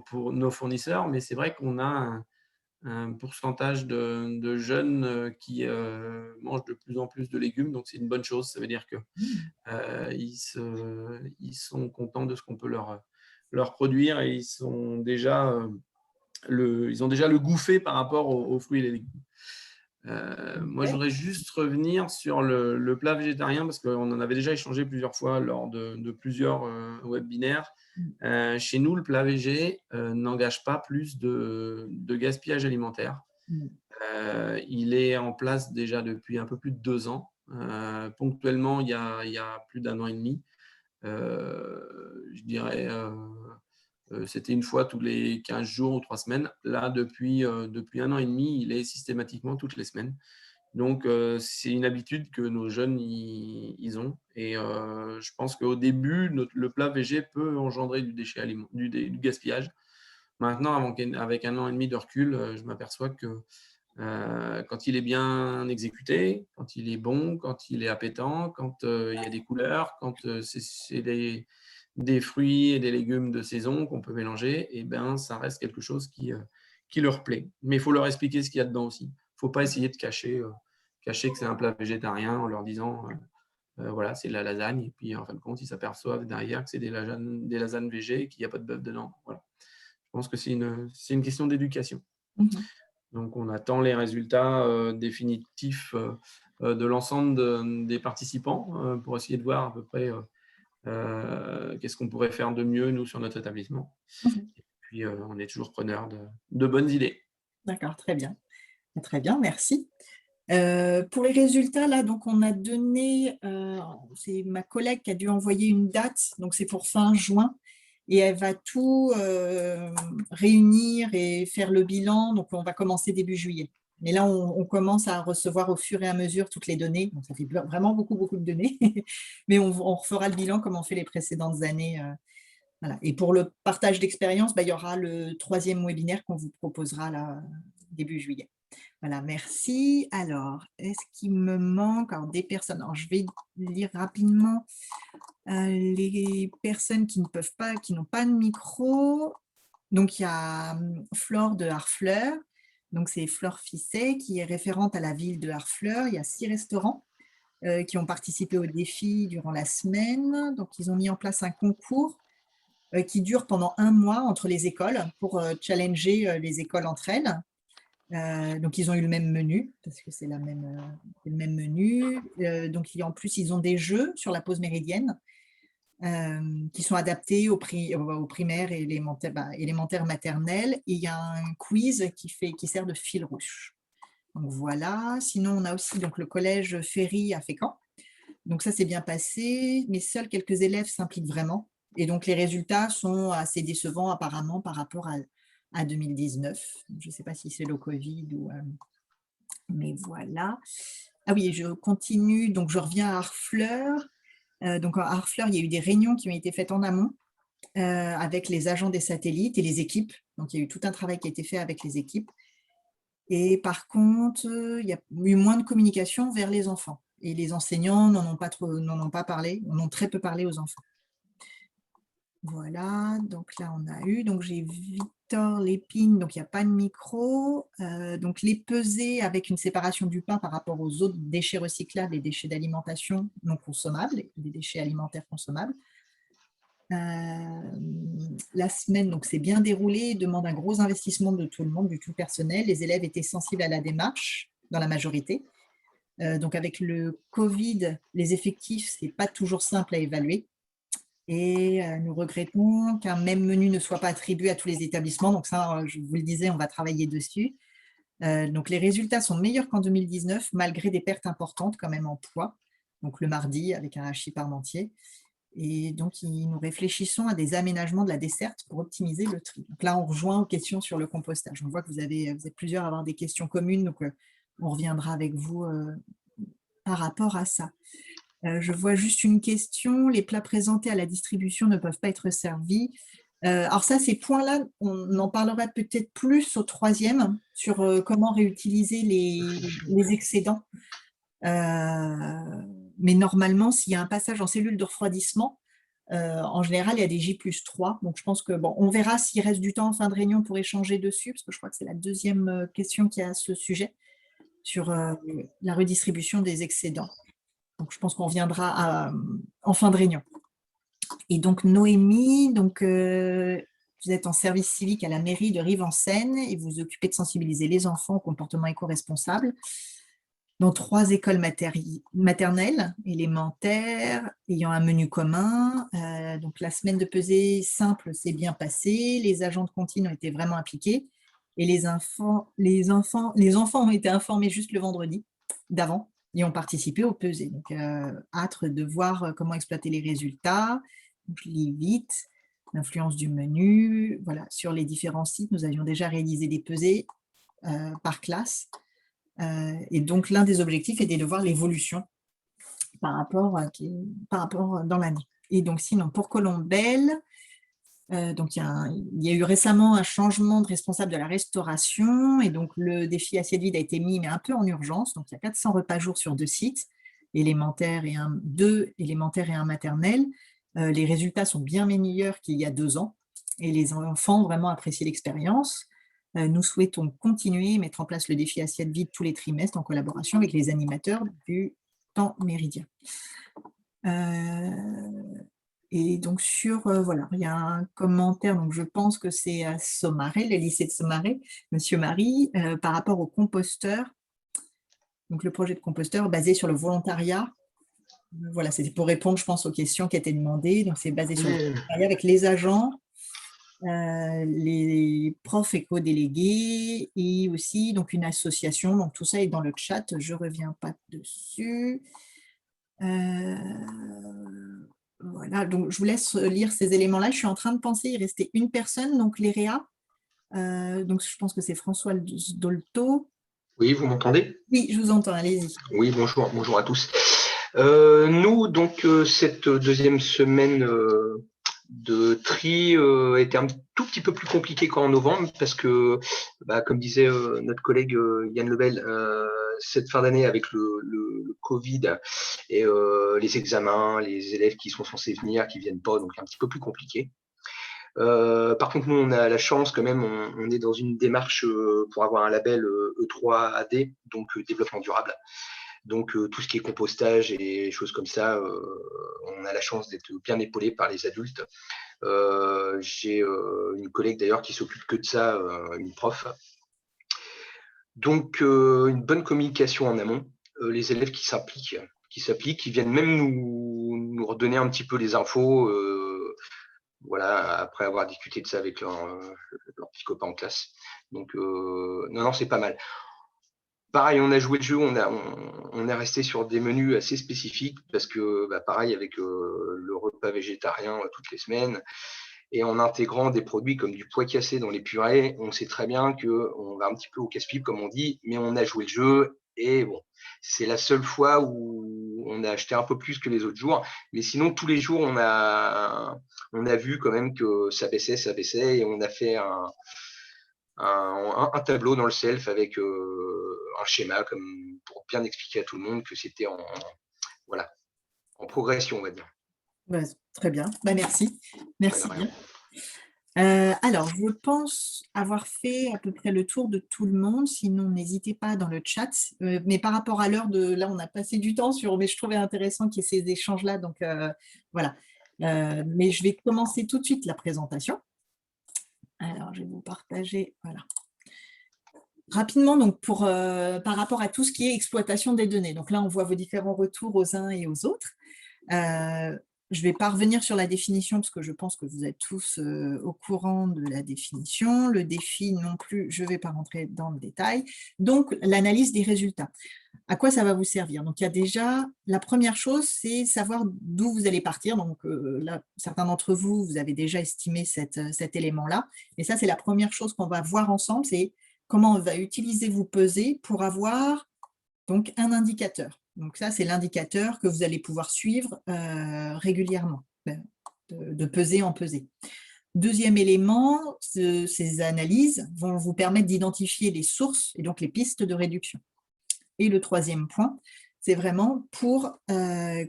pour nos fournisseurs, mais c'est vrai qu'on a un pourcentage de jeunes qui mangent de plus en plus de légumes, donc c'est une bonne chose. Ça veut dire qu'ils sont contents de ce qu'on peut leur produire et ils ont déjà le goût fait par rapport aux fruits et les légumes. Moi, je voudrais juste revenir sur le plat végétarien parce qu'on en avait déjà échangé plusieurs fois lors de plusieurs webinaires. Chez nous, le plat végé n'engage pas plus de gaspillage alimentaire. Il est en place déjà depuis un peu plus de 2 ans. Ponctuellement, il y a plus d'1 an et demi. Je dirais, c'était une fois tous les 15 jours ou 3 semaines. Là, depuis 1 an et demi, il est systématiquement toutes les semaines. Donc, c'est une habitude que nos jeunes ils ont. Et je pense qu'au début, le plat végé peut engendrer du gaspillage. Maintenant, avec 1 an et demi de recul, je m'aperçois que quand il est bien exécuté, quand il est bon, quand il est appétant, quand il y a des couleurs, quand c'est des fruits et des légumes de saison qu'on peut mélanger, et ben, ça reste quelque chose qui leur plaît. Mais il faut leur expliquer ce qu'il y a dedans aussi. Il ne faut pas essayer de cacher que c'est un plat végétarien en leur disant voilà, c'est de la lasagne. Et puis, en fin de compte, ils s'aperçoivent derrière que c'est des lasagnes végé et qu'il n'y a pas de bœuf dedans. Voilà. Je pense que c'est une question d'éducation. Donc, on attend les résultats définitifs de l'ensemble des participants pour essayer de voir à peu près qu'est-ce qu'on pourrait faire de mieux, nous, sur notre établissement. Et puis, on est toujours preneur de bonnes idées. D'accord, très bien. Très bien, merci. Pour les résultats, là, donc on a donné, c'est ma collègue qui a dû envoyer une date, donc c'est pour fin juin, et elle va tout réunir et faire le bilan, donc on va commencer début juillet. Mais là, on commence à recevoir au fur et à mesure toutes les données, donc ça fait vraiment beaucoup de données, mais on refera le bilan comme on fait les précédentes années. Voilà. Et pour le partage d'expérience, il y aura le 3e webinaire qu'on vous proposera là, début juillet. Voilà, merci. Alors, est-ce qu'il me manque des personnes? Alors, je vais lire rapidement les personnes qui ne peuvent pas, qui n'ont pas de micro. Donc, il y a Flore de Harfleur. Donc, c'est Flore Fisset qui est référente à la ville de Harfleur. Il y a 6 restaurants qui ont participé au défi durant la semaine. Donc, ils ont mis en place un concours qui dure pendant 1 mois entre les écoles pour challenger les écoles entre elles. Donc, ils ont eu le même menu, parce que c'est le même menu. Donc, en plus, ils ont des jeux sur la pause méridienne qui sont adaptés aux primaires et élémentaires maternelles. Et il y a un quiz qui sert de fil rouge. Donc, voilà. Sinon, on a aussi donc, le collège Ferry à Fécamp. Donc, ça s'est bien passé, mais seuls quelques élèves s'impliquent vraiment. Et donc, les résultats sont assez décevants apparemment par rapport à 2019. Je ne sais pas si c'est le Covid ou… mais voilà. Ah oui, je continue. Donc, je reviens à Harfleur. Donc, à Harfleur, il y a eu des réunions qui ont été faites en amont avec les agents des satellites et les équipes. Donc, il y a eu tout un travail qui a été fait avec les équipes. Et par contre, il y a eu moins de communication vers les enfants. Et les enseignants n'en ont pas parlé, en ont très peu parlé aux enfants. Voilà, donc là, on a eu. Donc, j'ai Victor Lépine, donc il n'y a pas de micro. Donc, les pesées avec une séparation du pain par rapport aux autres déchets recyclables et déchets d'alimentation non consommables, et des déchets alimentaires consommables. La semaine, donc c'est bien déroulé, demande un gros investissement de tout le monde, du tout le personnel. Les élèves étaient sensibles à la démarche, dans la majorité. Donc, avec le Covid, les effectifs, ce n'est pas toujours simple à évaluer. Et nous regrettons qu'un même menu ne soit pas attribué à tous les établissements. Donc ça, je vous le disais, on va travailler dessus. Donc les résultats sont meilleurs qu'en 2019, malgré des pertes importantes quand même en poids. Donc le mardi, avec un hachis parmentier. Et donc, nous réfléchissons à des aménagements de la desserte pour optimiser le tri. Donc là, on rejoint aux questions sur le compostage. On voit que vous êtes plusieurs à avoir des questions communes, donc on reviendra avec vous par rapport à ça. Je vois juste une question. Les plats présentés à la distribution ne peuvent pas être servis. Alors ça, ces points-là, on en parlera peut-être plus au 3e sur comment réutiliser les excédents. Mais normalement, s'il y a un passage en cellule de refroidissement, en général, il y a des J+3. Donc, je pense que bon, on verra s'il reste du temps en fin de réunion pour échanger dessus, parce que je crois que c'est la 2e question qui a à ce sujet, sur la redistribution des excédents. Donc, je pense qu'on reviendra en fin de réunion. Et donc, Noémie, donc, vous êtes en service civique à la mairie de Rive-en-Seine et vous vous occupez de sensibiliser les enfants au comportement éco-responsable dans 3 écoles maternelles, élémentaires, ayant un menu commun. Donc, la semaine de pesée simple s'est bien passée. Les agents de cantine ont été vraiment impliqués. Et les enfants ont été informés juste le vendredi d'avant et ont participé au pesée. Donc, hâte de voir comment exploiter les résultats. Donc, je lis vite. L'influence du menu. Voilà, sur les différents sites, nous avions déjà réalisé des pesées par classe. Et donc, l'un des objectifs était de voir l'évolution par rapport dans l'année. Et donc, sinon, pour Colombelle, donc il y a eu récemment un changement de responsable de la restauration et donc le défi assiette vide a été mis, mais un peu en urgence. Donc, il y a 400 repas jour sur 2 sites, 2 élémentaires et un maternel. Les résultats sont bien meilleurs qu'il y a 2 ans et les enfants ont vraiment apprécié l'expérience. Nous souhaitons continuer et mettre en place le défi assiette vide tous les trimestres en collaboration avec les animateurs du temps méridien. Et donc, voilà, il y a un commentaire, donc je pense que c'est à Sommaré, le lycée de Sommaré, Monsieur Marie, par rapport au composteur. Donc, le projet de composteur basé sur le volontariat. Voilà, c'était pour répondre, je pense, aux questions qui étaient demandées. Donc, c'est basé sur le volontariat avec les agents, les profs éco-délégués et aussi donc, une association. Donc, tout ça est dans le chat, je ne reviens pas dessus. Voilà, donc je vous laisse lire ces éléments-là. Je suis en train de penser, il restait une personne, donc l'EREA. Donc je pense que c'est François Dolto. Oui, vous m'entendez? Oui, je vous entends, allez-y. Oui, bonjour à tous. Nous, donc, cette 2e semaine de tri était un tout petit peu plus compliquée qu'en novembre parce que, comme disait notre collègue Yann Lebel, cette fin d'année avec le Covid et les examens, les élèves qui sont censés venir, qui ne viennent pas, donc un petit peu plus compliqué. Par contre, nous, on a la chance quand même, on est dans une démarche pour avoir un label E3AD, donc développement durable. Donc, tout ce qui est compostage et choses comme ça, on a la chance d'être bien épaulé par les adultes. J'ai une collègue d'ailleurs qui s'occupe que de ça, une prof. Donc, une bonne communication en amont. Les élèves qui s'appliquent, qui viennent même nous redonner un petit peu les infos, voilà, après avoir discuté de ça avec leurs petits copains en classe. Donc, non, c'est pas mal. Pareil, on a joué le jeu, on est resté sur des menus assez spécifiques parce que, pareil, avec le repas végétarien toutes les semaines et en intégrant des produits comme du pois cassé dans les purées, on sait très bien qu'on va un petit peu au casse-pipe, comme on dit, mais on a joué le jeu et bon, c'est la seule fois où on a acheté un peu plus que les autres jours. Mais sinon, tous les jours, on a vu quand même que ça baissait et on a fait un tableau dans le self avec un schéma comme pour bien expliquer à tout le monde que c'était en progression, on va dire. Très bien, merci. Merci bien. Alors, je pense avoir fait à peu près le tour de tout le monde. Sinon, n'hésitez pas dans le chat. Mais par rapport à l'heure là, on a passé du temps mais je trouvais intéressant qu'il y ait ces échanges-là. Donc, voilà. Mais je vais commencer tout de suite la présentation. Alors, je vais vous partager. Voilà. Rapidement, donc par rapport à tout ce qui est exploitation des données. Donc là, on voit vos différents retours aux uns et aux autres. Je ne vais pas revenir sur la définition parce que je pense que vous êtes tous au courant de la définition. Le défi non plus, je ne vais pas rentrer dans le détail. Donc, l'analyse des résultats. À quoi ça va vous servir? Donc, il y a déjà, la première chose, c'est savoir d'où vous allez partir. Donc, là, certains d'entre vous, vous avez déjà estimé cet élément-là. Et ça, c'est la première chose qu'on va voir ensemble, c'est comment on va utiliser vos pesées pour avoir donc, un indicateur. Donc ça, c'est l'indicateur que vous allez pouvoir suivre régulièrement, de pesée en pesée. Deuxième élément, ces analyses vont vous permettre d'identifier les sources et donc les pistes de réduction. Et le troisième point, c'est vraiment pour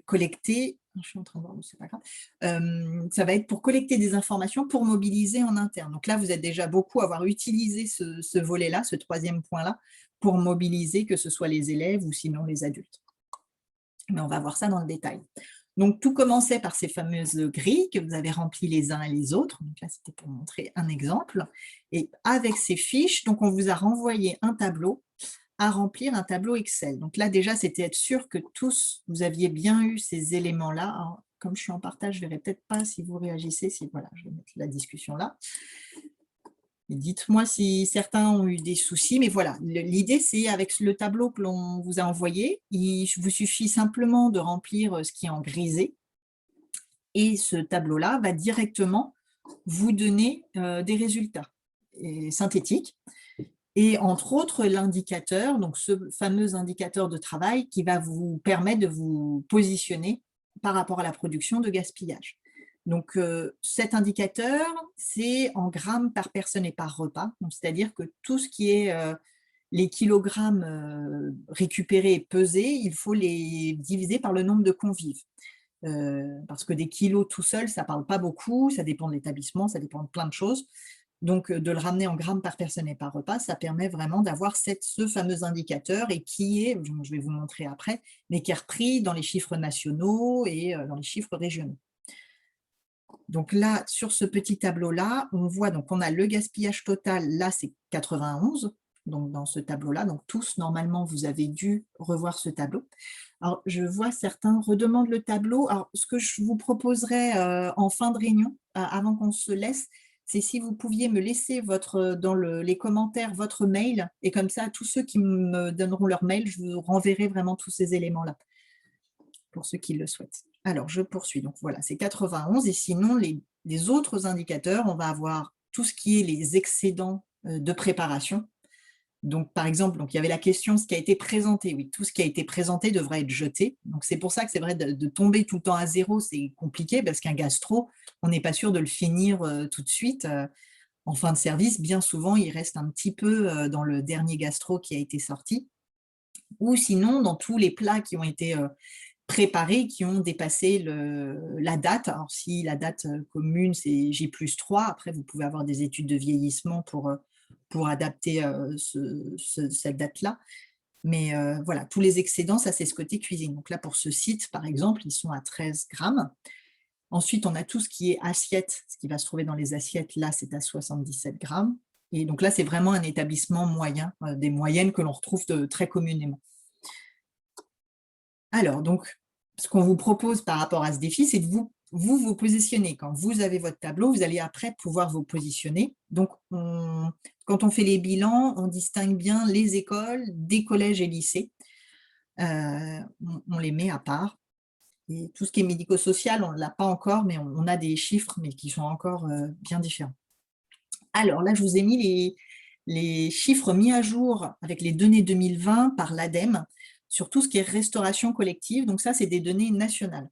collecter, je suis en train de voir, c'est pas grave, ça va être pour collecter des informations pour mobiliser en interne. Donc là, vous êtes déjà beaucoup à avoir utilisé ce volet-là, ce troisième point-là, pour mobiliser, que ce soit les élèves ou sinon les adultes. Mais on va voir ça dans le détail. Donc, tout commençait par ces fameuses grilles que vous avez remplies les uns et les autres. Donc là, c'était pour montrer un exemple. Et avec ces fiches, donc on vous a renvoyé un tableau à remplir, un tableau Excel. Donc là, déjà, c'était être sûr que tous, vous aviez bien eu ces éléments-là. Alors, comme je suis en partage, je ne verrai peut-être pas si vous réagissez. Voilà, je vais mettre la discussion là. Dites-moi si certains ont eu des soucis, mais voilà, l'idée c'est avec le tableau que l'on vous a envoyé, il vous suffit simplement de remplir ce qui est en grisé et ce tableau-là va directement vous donner des résultats synthétiques et entre autres l'indicateur, donc ce fameux indicateur de travail qui va vous permettre de vous positionner par rapport à la production de gaspillage. Donc, cet indicateur, c'est en grammes par personne et par repas. C'est-à-dire que tout ce qui est les kilogrammes récupérés et pesés, il faut les diviser par le nombre de convives. Parce que des kilos tout seul, ça ne parle pas beaucoup, ça dépend de l'établissement, ça dépend de plein de choses. Donc, de le ramener en grammes par personne et par repas, ça permet vraiment d'avoir ce fameux indicateur et qui est, je vais vous montrer après, mais qui est repris dans les chiffres nationaux et dans les chiffres régionaux. Donc là, sur ce petit tableau-là, on voit, donc on a le gaspillage total, là c'est 91, donc dans ce tableau-là, donc tous, normalement, vous avez dû revoir ce tableau. Alors, je vois certains redemandent le tableau. Alors, ce que je vous proposerais en fin de réunion, avant qu'on se laisse, c'est si vous pouviez me laisser dans les commentaires votre mail, et comme ça, tous ceux qui me donneront leur mail, je vous renverrai vraiment tous ces éléments-là, pour ceux qui le souhaitent. Alors, je poursuis. Donc, voilà, c'est 91. Et sinon, les autres indicateurs, on va avoir tout ce qui est les excédents de préparation. Donc, par exemple, il y avait la question, ce qui a été présenté. Oui, tout ce qui a été présenté devrait être jeté. Donc, c'est pour ça que c'est vrai, de tomber tout le temps à zéro, c'est compliqué parce qu'un gastro, on n'est pas sûr de le finir tout de suite. En fin de service, bien souvent, il reste un petit peu dans le dernier gastro qui a été sorti. Ou sinon, dans tous les plats qui ont été préparés, qui ont dépassé la date. Alors, si la date commune, c'est J+3, après, vous pouvez avoir des études de vieillissement pour adapter cette date-là. Mais voilà, tous les excédents, ça, c'est ce côté cuisine. Donc là, pour ce site, par exemple, ils sont à 13 grammes. Ensuite, on a tout ce qui est assiette, ce qui va se trouver dans les assiettes. Là, c'est à 77 grammes. Et donc là, c'est vraiment un établissement moyen, des moyennes que l'on retrouve très communément. Alors, donc, ce qu'on vous propose par rapport à ce défi, c'est de vous positionner. Quand vous avez votre tableau, vous allez après pouvoir vous positionner. Donc, quand on fait les bilans, on distingue bien les écoles des collèges et lycées. On les met à part. Et tout ce qui est médico-social, on ne l'a pas encore, mais on a des chiffres, mais qui sont encore bien différents. Alors là, je vous ai mis les chiffres mis à jour avec les données 2020 par l'ADEME sur tout ce qui est restauration collective. Donc ça, c'est des données nationales.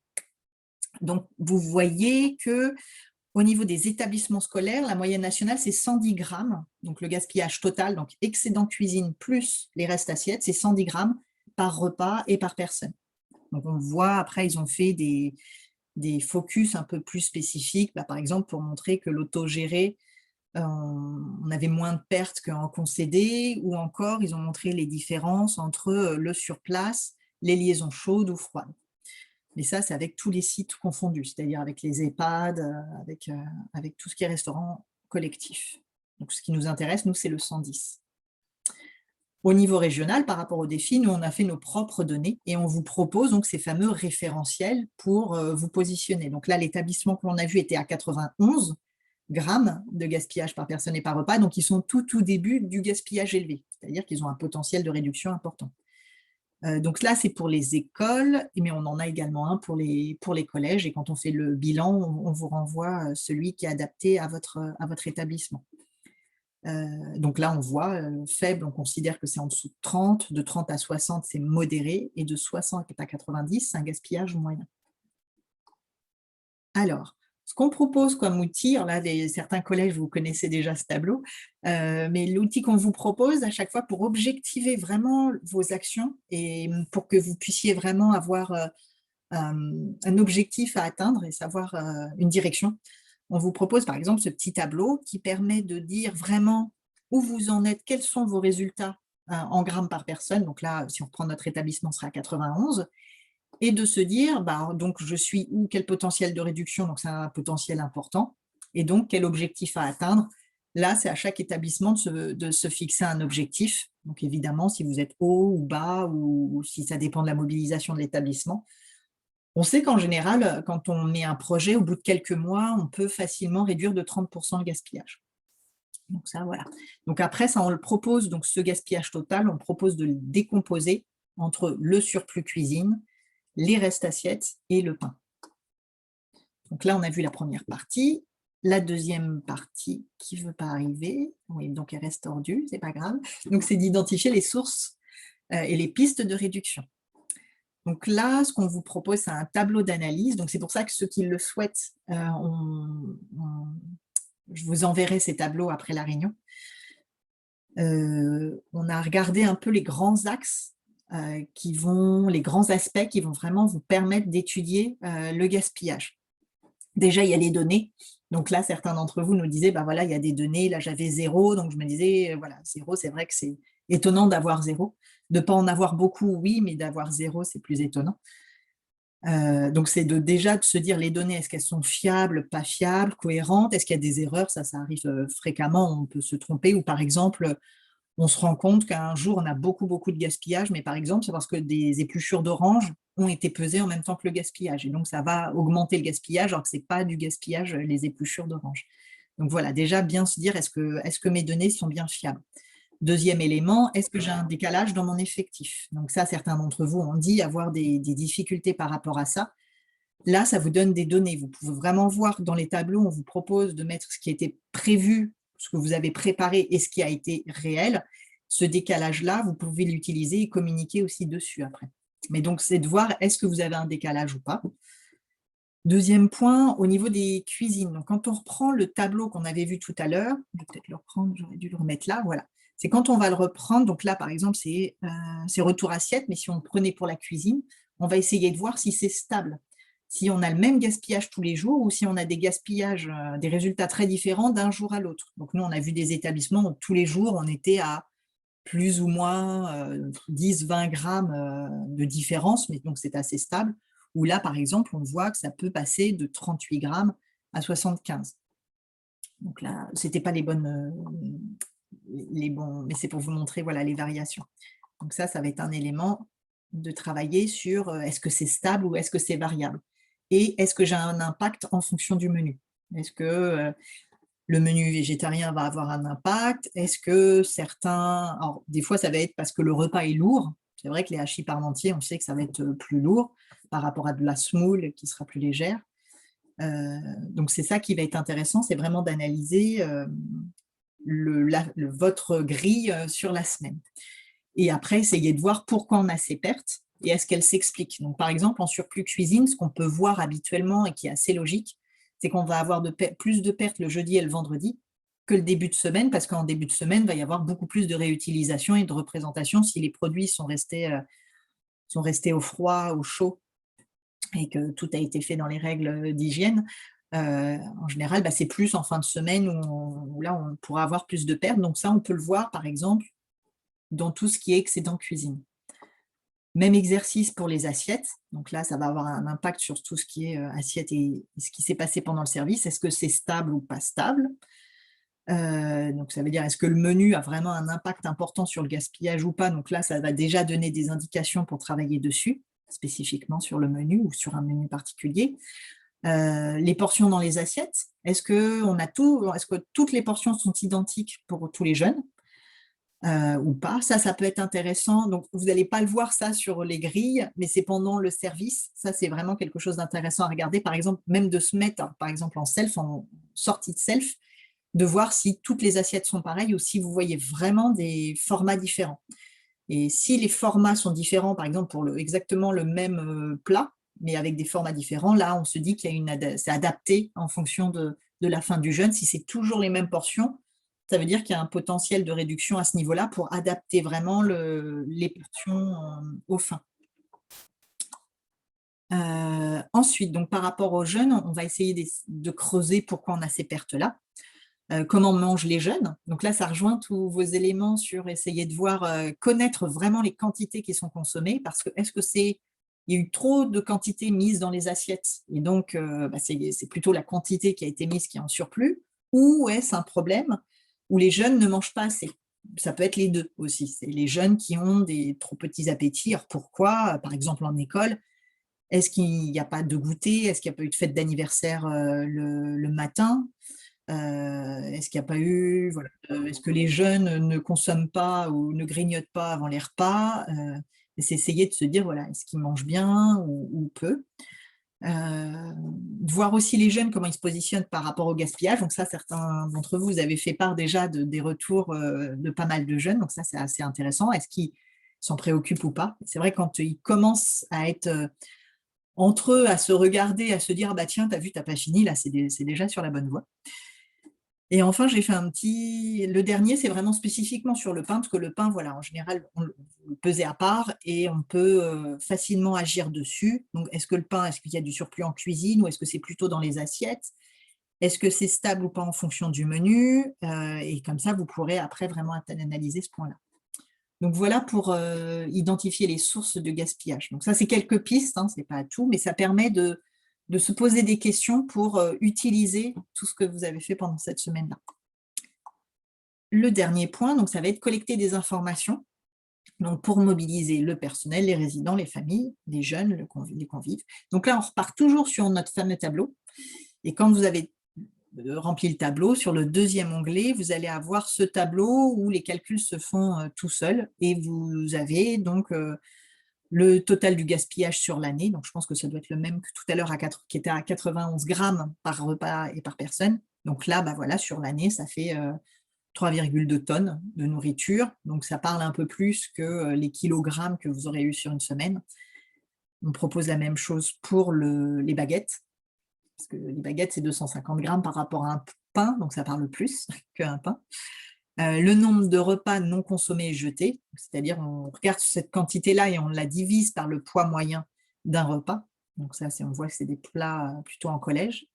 Donc, vous voyez qu'au niveau des établissements scolaires, la moyenne nationale, c'est 110 grammes. Donc, le gaspillage total, donc excédent cuisine plus les restes assiettes, c'est 110 grammes par repas et par personne. Donc, on voit, après, ils ont fait des focus un peu plus spécifiques, par exemple, pour montrer que l'autogéré, on avait moins de pertes qu'en concédé, ou encore, ils ont montré les différences entre le surplace, les liaisons chaudes ou froides. Mais ça, c'est avec tous les sites confondus, c'est-à-dire avec les EHPAD, avec tout ce qui est restaurant collectif. Donc, ce qui nous intéresse, nous, c'est le 110. Au niveau régional, par rapport aux défis, nous, on a fait nos propres données et on vous propose donc ces fameux référentiels pour vous positionner. Donc là, l'établissement que l'on a vu était à 91 grammes de gaspillage par personne et par repas, donc ils sont tout au début du gaspillage élevé, c'est-à-dire qu'ils ont un potentiel de réduction important. Donc là, c'est pour les écoles, mais on en a également un pour les collèges, et quand on fait le bilan, on vous renvoie celui qui est adapté à votre établissement. Donc là, on voit faible, on considère que c'est en dessous de 30, de 30 à 60, c'est modéré, et de 60 à 90, c'est un gaspillage moyen. Alors, ce qu'on propose comme outil, là, certains collèges, vous connaissez déjà ce tableau, mais l'outil qu'on vous propose à chaque fois pour objectiver vraiment vos actions et pour que vous puissiez vraiment avoir un objectif à atteindre et savoir une direction, on vous propose par exemple ce petit tableau qui permet de dire vraiment où vous en êtes, quels sont vos résultats en grammes par personne. Donc là, si on reprend notre établissement, ce sera 91. Et de se dire, donc je suis où, quel potentiel de réduction, donc c'est un potentiel important, et donc quel objectif à atteindre. Là, c'est à chaque établissement de se fixer un objectif. Donc évidemment, si vous êtes haut ou bas, ou si ça dépend de la mobilisation de l'établissement. On sait qu'en général, quand on met un projet, au bout de quelques mois, on peut facilement réduire de 30% le gaspillage. Donc ça, voilà. Donc après, ça, on le propose, donc ce gaspillage total, on propose de le décomposer entre le surplus cuisine, les restes assiettes et le pain. Donc là, on a vu la première partie. La deuxième partie qui ne veut pas arriver, oui, donc elle reste tordue, c'est pas grave. Donc c'est d'identifier les sources et les pistes de réduction. Donc là, ce qu'on vous propose, c'est un tableau d'analyse. Donc c'est pour ça que ceux qui le souhaitent, je vous enverrai ces tableaux après la réunion. On a regardé un peu les grands axes, les grands aspects qui vont vraiment vous permettre d'étudier le gaspillage. Déjà, il y a les données. Donc là, certains d'entre vous nous disaient, voilà, il y a des données, là j'avais 0, donc je me disais, voilà, 0, c'est vrai que c'est étonnant d'avoir 0. De ne pas en avoir beaucoup, oui, mais d'avoir 0, c'est plus étonnant. Donc c'est déjà de se dire les données, est-ce qu'elles sont fiables, pas fiables, cohérentes, est-ce qu'il y a des erreurs, ça arrive fréquemment, on peut se tromper, ou par exemple, on se rend compte qu'un jour, on a beaucoup de gaspillage, mais par exemple, c'est parce que des épluchures d'orange ont été pesées en même temps que le gaspillage. Et donc, ça va augmenter le gaspillage, alors que ce n'est pas du gaspillage, les épluchures d'orange. Donc voilà, déjà, bien se dire, est-ce que mes données sont bien fiables? Deuxième élément, est-ce que j'ai un décalage dans mon effectif? Donc ça, certains d'entre vous ont dit avoir des difficultés par rapport à ça. Là, ça vous donne des données. Vous pouvez vraiment voir dans les tableaux, on vous propose de mettre ce qui était prévu, ce que vous avez préparé et ce qui a été réel. Ce décalage-là, vous pouvez l'utiliser et communiquer aussi dessus après. Mais donc, c'est de voir est-ce que vous avez un décalage ou pas. Deuxième point, au niveau des cuisines. Donc, quand on reprend le tableau qu'on avait vu tout à l'heure, je vais peut-être le reprendre, j'aurais dû le remettre là, voilà. C'est quand on va le reprendre, donc là, par exemple, c'est retour assiette, mais si on le prenait pour la cuisine, on va essayer de voir si c'est stable. Si on a le même gaspillage tous les jours ou si on a des gaspillages, des résultats très différents d'un jour à l'autre. Donc nous, on a vu des établissements où tous les jours, on était à plus ou moins 10-20 grammes de différence, mais donc c'est assez stable. Où là, par exemple, on voit que ça peut passer de 38 grammes à 75. Donc là, ce n'étaient pas les bons, mais c'est pour vous montrer voilà, les variations. Donc ça va être un élément de travailler sur est-ce que c'est stable ou est-ce que c'est variable. Et est-ce que j'ai un impact en fonction du menu? Est-ce que le menu végétarien va avoir un impact? Est-ce que certains... Alors, des fois, ça va être parce que le repas est lourd. C'est vrai que les hachis parmentiers, on sait que ça va être plus lourd par rapport à de la semoule qui sera plus légère. Donc, c'est ça qui va être intéressant, c'est vraiment d'analyser votre grille sur la semaine. Et après, essayer de voir pourquoi on a ces pertes et est-ce qu'elles s'expliquent. Donc, par exemple, en surplus cuisine, ce qu'on peut voir habituellement et qui est assez logique, c'est qu'on va avoir plus de pertes le jeudi et le vendredi que le début de semaine, parce qu'en début de semaine, il va y avoir beaucoup plus de réutilisation et de représentation si les produits sont restés au froid, au chaud, et que tout a été fait dans les règles d'hygiène. En général, c'est plus en fin de semaine où là, on pourra avoir plus de pertes. Donc ça, on peut le voir, par exemple, dans tout ce qui est excédent cuisine. Même exercice pour les assiettes. Donc là, ça va avoir un impact sur tout ce qui est assiette et ce qui s'est passé pendant le service. Est-ce que c'est stable ou pas stable? Donc, ça veut dire, est-ce que le menu a vraiment un impact important sur le gaspillage ou pas? Donc là, ça va déjà donner des indications pour travailler dessus, spécifiquement sur le menu ou sur un menu particulier. Les portions dans les assiettes, est-ce que toutes les portions sont identiques pour tous les jeunes ou pas? Ça peut être intéressant. Donc, vous n'allez pas le voir ça sur les grilles, mais c'est pendant le service. Ça, c'est vraiment quelque chose d'intéressant à regarder. Par exemple, même de se mettre, par exemple, en sortie de self, de voir si toutes les assiettes sont pareilles ou si vous voyez vraiment des formats différents. Et si les formats sont différents, par exemple, pour exactement le même plat, mais avec des formats différents, là, on se dit qu'il y a c'est adapté en fonction de la fin du jeûne. Si c'est toujours les mêmes portions, ça veut dire qu'il y a un potentiel de réduction à ce niveau-là pour adapter vraiment les portions aux fins. Ensuite, donc, par rapport aux jeunes, on va essayer de creuser pourquoi on a ces pertes-là. Comment mangent les jeunes. Donc là, ça rejoint tous vos éléments sur essayer de voir, connaître vraiment les quantités qui sont consommées, parce que il y a eu trop de quantités mises dans les assiettes, et donc c'est plutôt la quantité qui a été mise qui est en surplus, ou est-ce un problème où les jeunes ne mangent pas assez? Ça peut être les deux aussi. C'est les jeunes qui ont des trop petits appétits. Alors pourquoi? Par exemple, en école, est-ce qu'il n'y a pas de goûter? Est-ce qu'il n'y a pas eu de fête d'anniversaire le matin? Est-ce qu'il n'y a pas eu, voilà, est-ce que les jeunes ne consomment pas ou ne grignotent pas avant les repas? C'est essayer de se dire, voilà, est-ce qu'ils mangent bien ou peu? De voir aussi les jeunes, comment ils se positionnent par rapport au gaspillage. Donc ça, certains d'entre vous avez fait part déjà des retours de pas mal de jeunes. Donc ça, c'est assez intéressant. Est-ce qu'ils s'en préoccupent ou pas? C'est vrai, quand ils commencent à être entre eux, à se regarder, à se dire, bah tiens, t'as vu, t'as pas fini, là, c'est déjà sur la bonne voie. Et enfin, j'ai fait le dernier, c'est vraiment spécifiquement sur le pain, parce que le pain, voilà, en général, on le pesait à part et on peut facilement agir dessus. Donc, est-ce qu'il y a du surplus en cuisine ou est-ce que c'est plutôt dans les assiettes? Est-ce que c'est stable ou pas en fonction du menu? Et comme ça, vous pourrez après vraiment analyser ce point-là. Donc, voilà pour identifier les sources de gaspillage. Donc, ça, c'est quelques pistes, hein, ce n'est pas tout, mais ça permet de se poser des questions pour utiliser tout ce que vous avez fait pendant cette semaine-là. Le dernier point, donc, ça va être collecter des informations, donc pour mobiliser le personnel, les résidents, les familles, les jeunes, les convives. Donc là, on repart toujours sur notre fameux tableau. Et quand vous avez rempli le tableau, sur le deuxième onglet, vous allez avoir ce tableau où les calculs se font tout seuls. Et vous avez donc le total du gaspillage sur l'année. Donc, je pense que ça doit être le même que tout à l'heure, qui était à 91 grammes par repas et par personne. Donc là, bah voilà, sur l'année, ça fait 3,2 tonnes de nourriture. Donc, ça parle un peu plus que les kilogrammes que vous aurez eu sur une semaine. On propose la même chose pour les baguettes, parce que les baguettes, c'est 250 grammes par rapport à un pain, donc ça parle plus qu'un pain. Le nombre de repas non consommés et jetés, c'est-à-dire on regarde cette quantité-là et on la divise par le poids moyen d'un repas. Donc ça, on voit que c'est des plats plutôt en collège.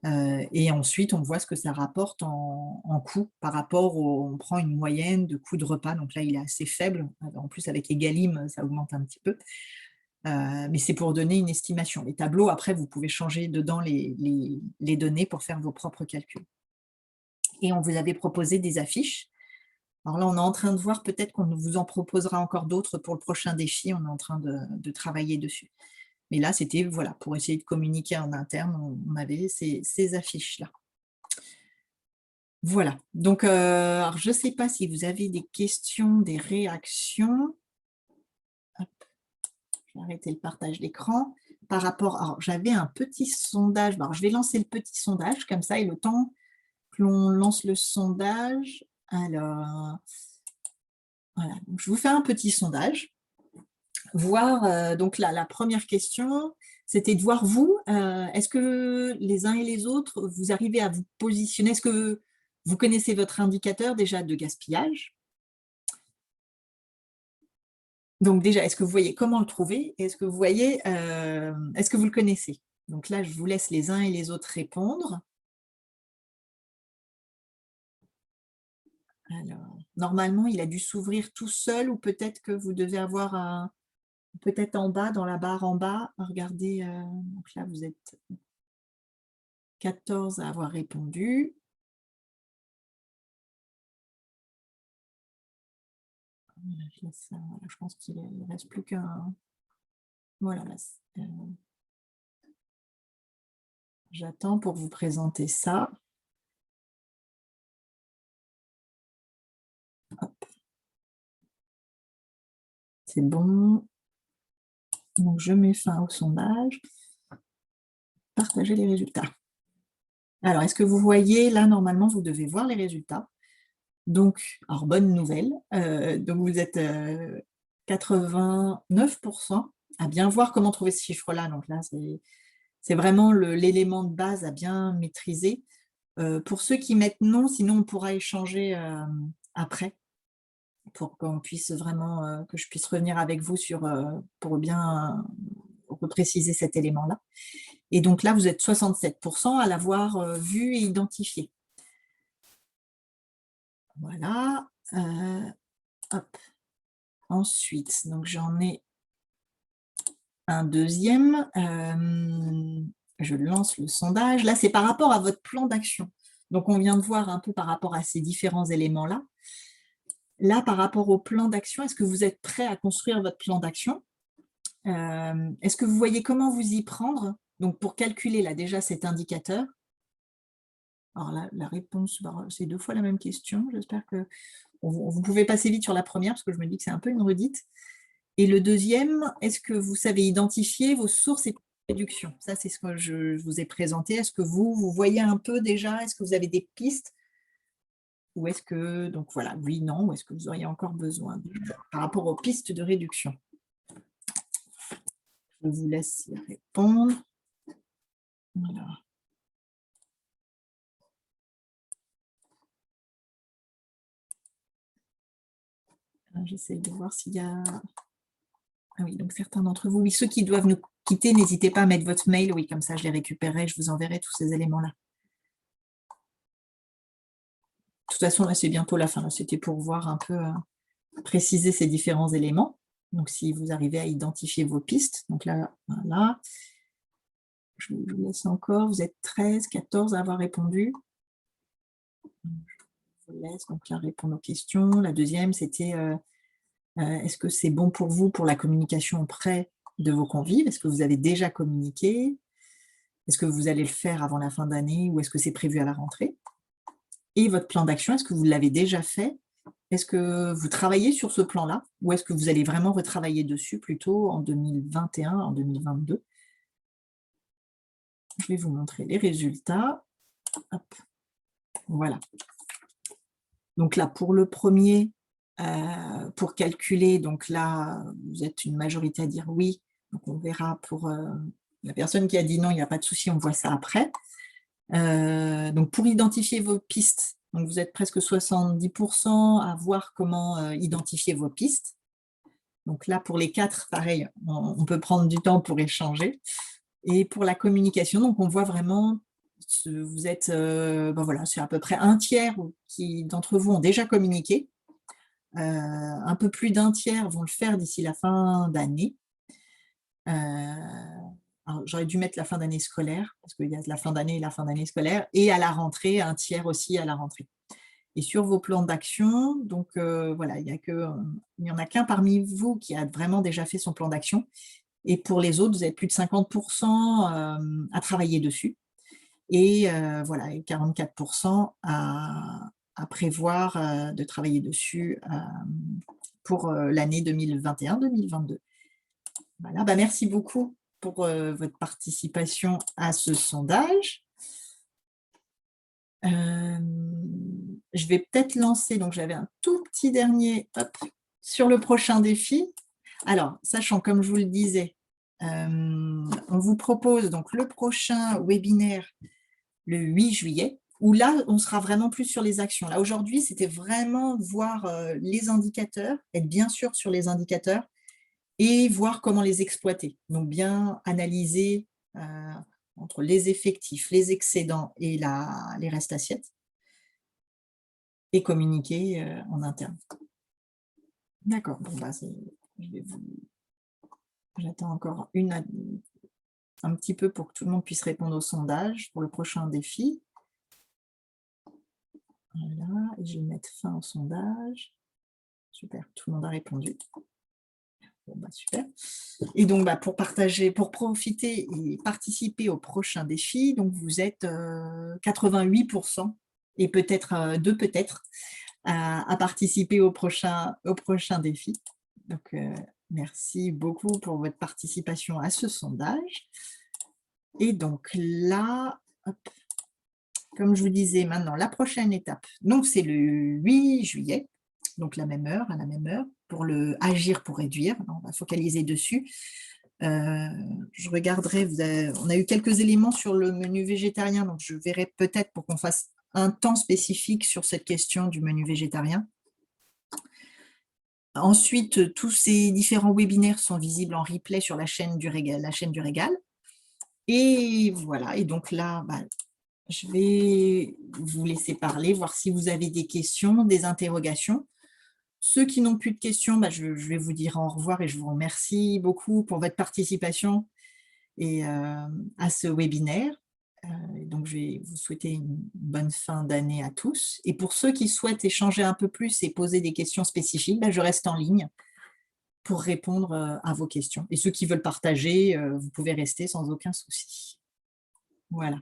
Et ensuite, on voit ce que ça rapporte en coût par rapport on prend une moyenne de coût de repas. Donc là, il est assez faible. En plus, avec Egalim, ça augmente un petit peu. Mais c'est pour donner une estimation. Les tableaux, après, vous pouvez changer dedans les données pour faire vos propres calculs. Et on vous avait proposé des affiches. Alors là, on est en train de voir, peut-être qu'on vous en proposera encore d'autres pour le prochain défi. On est en train de travailler dessus. Mais là, c'était voilà, pour essayer de communiquer en interne, on avait ces affiches-là. Voilà. Donc, alors, je ne sais pas si vous avez des questions, des réactions. Hop. Je vais arrêter le partage d'écran. Par rapport, alors j'avais un petit sondage. Alors, je vais lancer le petit sondage comme ça, et le temps que l'on lance le sondage. Alors, voilà. Donc, je vous fais un petit sondage. Voir, donc là, la première question, c'était de voir vous, est-ce que les uns et les autres, vous arrivez à vous positionner? Est-ce que vous connaissez votre indicateur déjà de gaspillage? Donc déjà, est-ce que vous voyez comment le trouver? Est-ce que vous voyez, est-ce que vous le connaissez? Donc là, je vous laisse les uns et les autres répondre. Alors, normalement, il a dû s'ouvrir tout seul, ou peut-être que vous devez avoir peut-être en bas, dans la barre en bas, regardez, donc là, vous êtes 14 à avoir répondu. Je pense qu'il ne reste plus qu'un... Voilà. J'attends pour vous présenter ça. C'est bon. Donc, je mets fin au sondage. Partager les résultats. Alors, est-ce que vous voyez, là, normalement, vous devez voir les résultats. Donc, alors, bonne nouvelle. Donc, vous êtes 89% à bien voir comment trouver ce chiffre-là. Donc là, c'est vraiment l'élément de base à bien maîtriser. Pour ceux qui mettent non, sinon on pourra échanger après pour qu'on puisse vraiment, que je puisse revenir avec vous pour bien repréciser cet élément-là. Et donc là, vous êtes 67% à l'avoir vu et identifié. Voilà. Hop. Ensuite, donc j'en ai un deuxième. Je lance le sondage. Là, c'est par rapport à votre plan d'action. Donc, on vient de voir un peu par rapport à ces différents éléments-là. Là, par rapport au plan d'action, est-ce que vous êtes prêt à construire votre plan d'action? Est-ce que vous voyez comment vous y prendre? Donc, pour calculer là déjà cet indicateur. Alors là, la réponse, c'est 2 fois la même question. J'espère que vous pouvez passer vite sur la première parce que je me dis que c'est un peu une redite. Et le deuxième, est-ce que vous savez identifier vos sources et réductions? Ça, c'est ce que je vous ai présenté. Est-ce que vous voyez un peu déjà? Est-ce que vous avez des pistes? Ou est-ce que, donc voilà, oui, non, ou est-ce que vous auriez encore besoin par rapport aux pistes de réduction? Je vous laisse y répondre. Voilà. J'essaie de voir s'il y a... Ah oui, donc certains d'entre vous, oui, ceux qui doivent nous quitter, n'hésitez pas à mettre votre mail, oui, comme ça je les récupérerai, je vous enverrai tous ces éléments-là. De toute façon, là, c'est bientôt la fin. C'était pour voir un peu, préciser ces différents éléments. Donc, si vous arrivez à identifier vos pistes, donc là, voilà. Je vous laisse encore, vous êtes 13, 14 à avoir répondu. Je vous laisse donc là répondre aux questions. La deuxième, c'était est-ce que c'est bon pour vous pour la communication auprès de vos convives? Est-ce que vous avez déjà communiqué? Est-ce que vous allez le faire avant la fin d'année ou est-ce que c'est prévu à la rentrée? Et votre plan d'action, est-ce que vous l'avez déjà fait? Est-ce que vous travaillez sur ce plan-là ou est-ce que vous allez vraiment retravailler dessus plutôt en 2021, en 2022? Je vais vous montrer les résultats. Hop. Voilà. Donc là, pour le premier, pour calculer, donc là, vous êtes une majorité à dire oui. Donc on verra pour la personne qui a dit non, il n'y a pas de souci, on voit ça après. Donc pour identifier vos pistes, donc vous êtes presque 70% à voir comment identifier vos pistes. Donc là, pour les 4, pareil, on peut prendre du temps pour échanger. Et pour la communication, donc on voit vraiment, vous êtes, voilà, c'est à peu près un tiers d'entre vous ont déjà communiqué. Un peu plus d'un tiers vont le faire d'ici la fin d'année. J'aurais dû mettre la fin d'année scolaire, parce qu'il y a la fin d'année et la fin d'année scolaire, et à la rentrée, un tiers aussi à la rentrée. Et sur vos plans d'action, donc voilà, il n'y en a qu'un parmi vous qui a vraiment déjà fait son plan d'action. Et pour les autres, vous avez plus de 50% à travailler dessus. Et voilà, et 44% à prévoir de travailler dessus pour l'année 2021-2022. Voilà, merci beaucoup pour votre participation à ce sondage. Je vais peut-être lancer, donc j'avais un tout petit dernier sur le prochain défi. Alors, sachant, comme je vous le disais, on vous propose donc le prochain webinaire le 8 juillet, où là, on sera vraiment plus sur les actions. Là, aujourd'hui, c'était vraiment voir les indicateurs, être bien sûr sur les indicateurs et voir comment les exploiter. Donc, bien analyser entre les effectifs, les excédents et les restes assiettes et communiquer en interne. D'accord. Bon, j'attends encore un petit peu pour que tout le monde puisse répondre au sondage pour le prochain défi. Voilà, et je vais mettre fin au sondage. Super, tout le monde a répondu. Bon, bah, super. Et donc, bah, pour partager, pour profiter et participer au prochain défi, donc vous êtes 88% et peut-être peut-être à participer au prochain défi. Donc, merci beaucoup pour votre participation à ce sondage. Et donc là, hop, comme je vous disais maintenant, la prochaine étape, donc c'est le 8 juillet, donc à la même heure, pour le Agir pour réduire, on va focaliser dessus. Je regarderai, on a eu quelques éléments sur le menu végétarien, donc je verrai peut-être pour qu'on fasse un temps spécifique sur cette question du menu végétarien. Ensuite, tous ces différents webinaires sont visibles en replay sur la chaîne du Régal. Et voilà, et donc là, bah, je vais vous laisser parler, voir si vous avez des questions, des interrogations. Ceux qui n'ont plus de questions, bah, je vais vous dire au revoir et je vous remercie beaucoup pour votre participation à ce webinaire. Donc, je vais vous souhaiter une bonne fin d'année à tous. Et pour ceux qui souhaitent échanger un peu plus et poser des questions spécifiques, bah, je reste en ligne pour répondre à vos questions. Et ceux qui veulent partager, vous pouvez rester sans aucun souci. Voilà.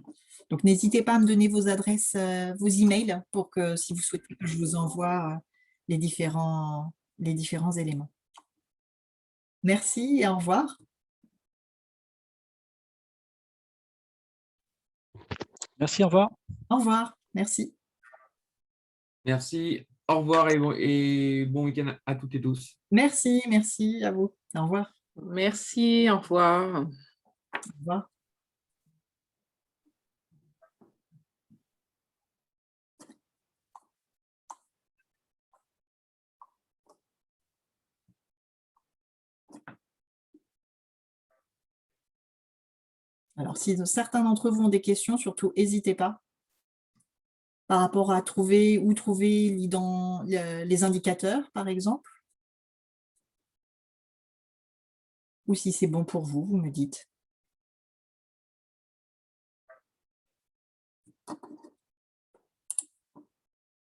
Donc, n'hésitez pas à me donner vos adresses, vos emails, pour que si vous souhaitez que je vous envoie les différents éléments. Merci et au revoir. Merci, au revoir. Au revoir, merci. Merci, au revoir et bon week-end à toutes et tous. Merci à vous. Au revoir. Merci, au revoir. Au revoir. Alors, si certains d'entre vous ont des questions, surtout, n'hésitez pas par rapport à trouver les indicateurs, par exemple. Ou si c'est bon pour vous, vous me dites.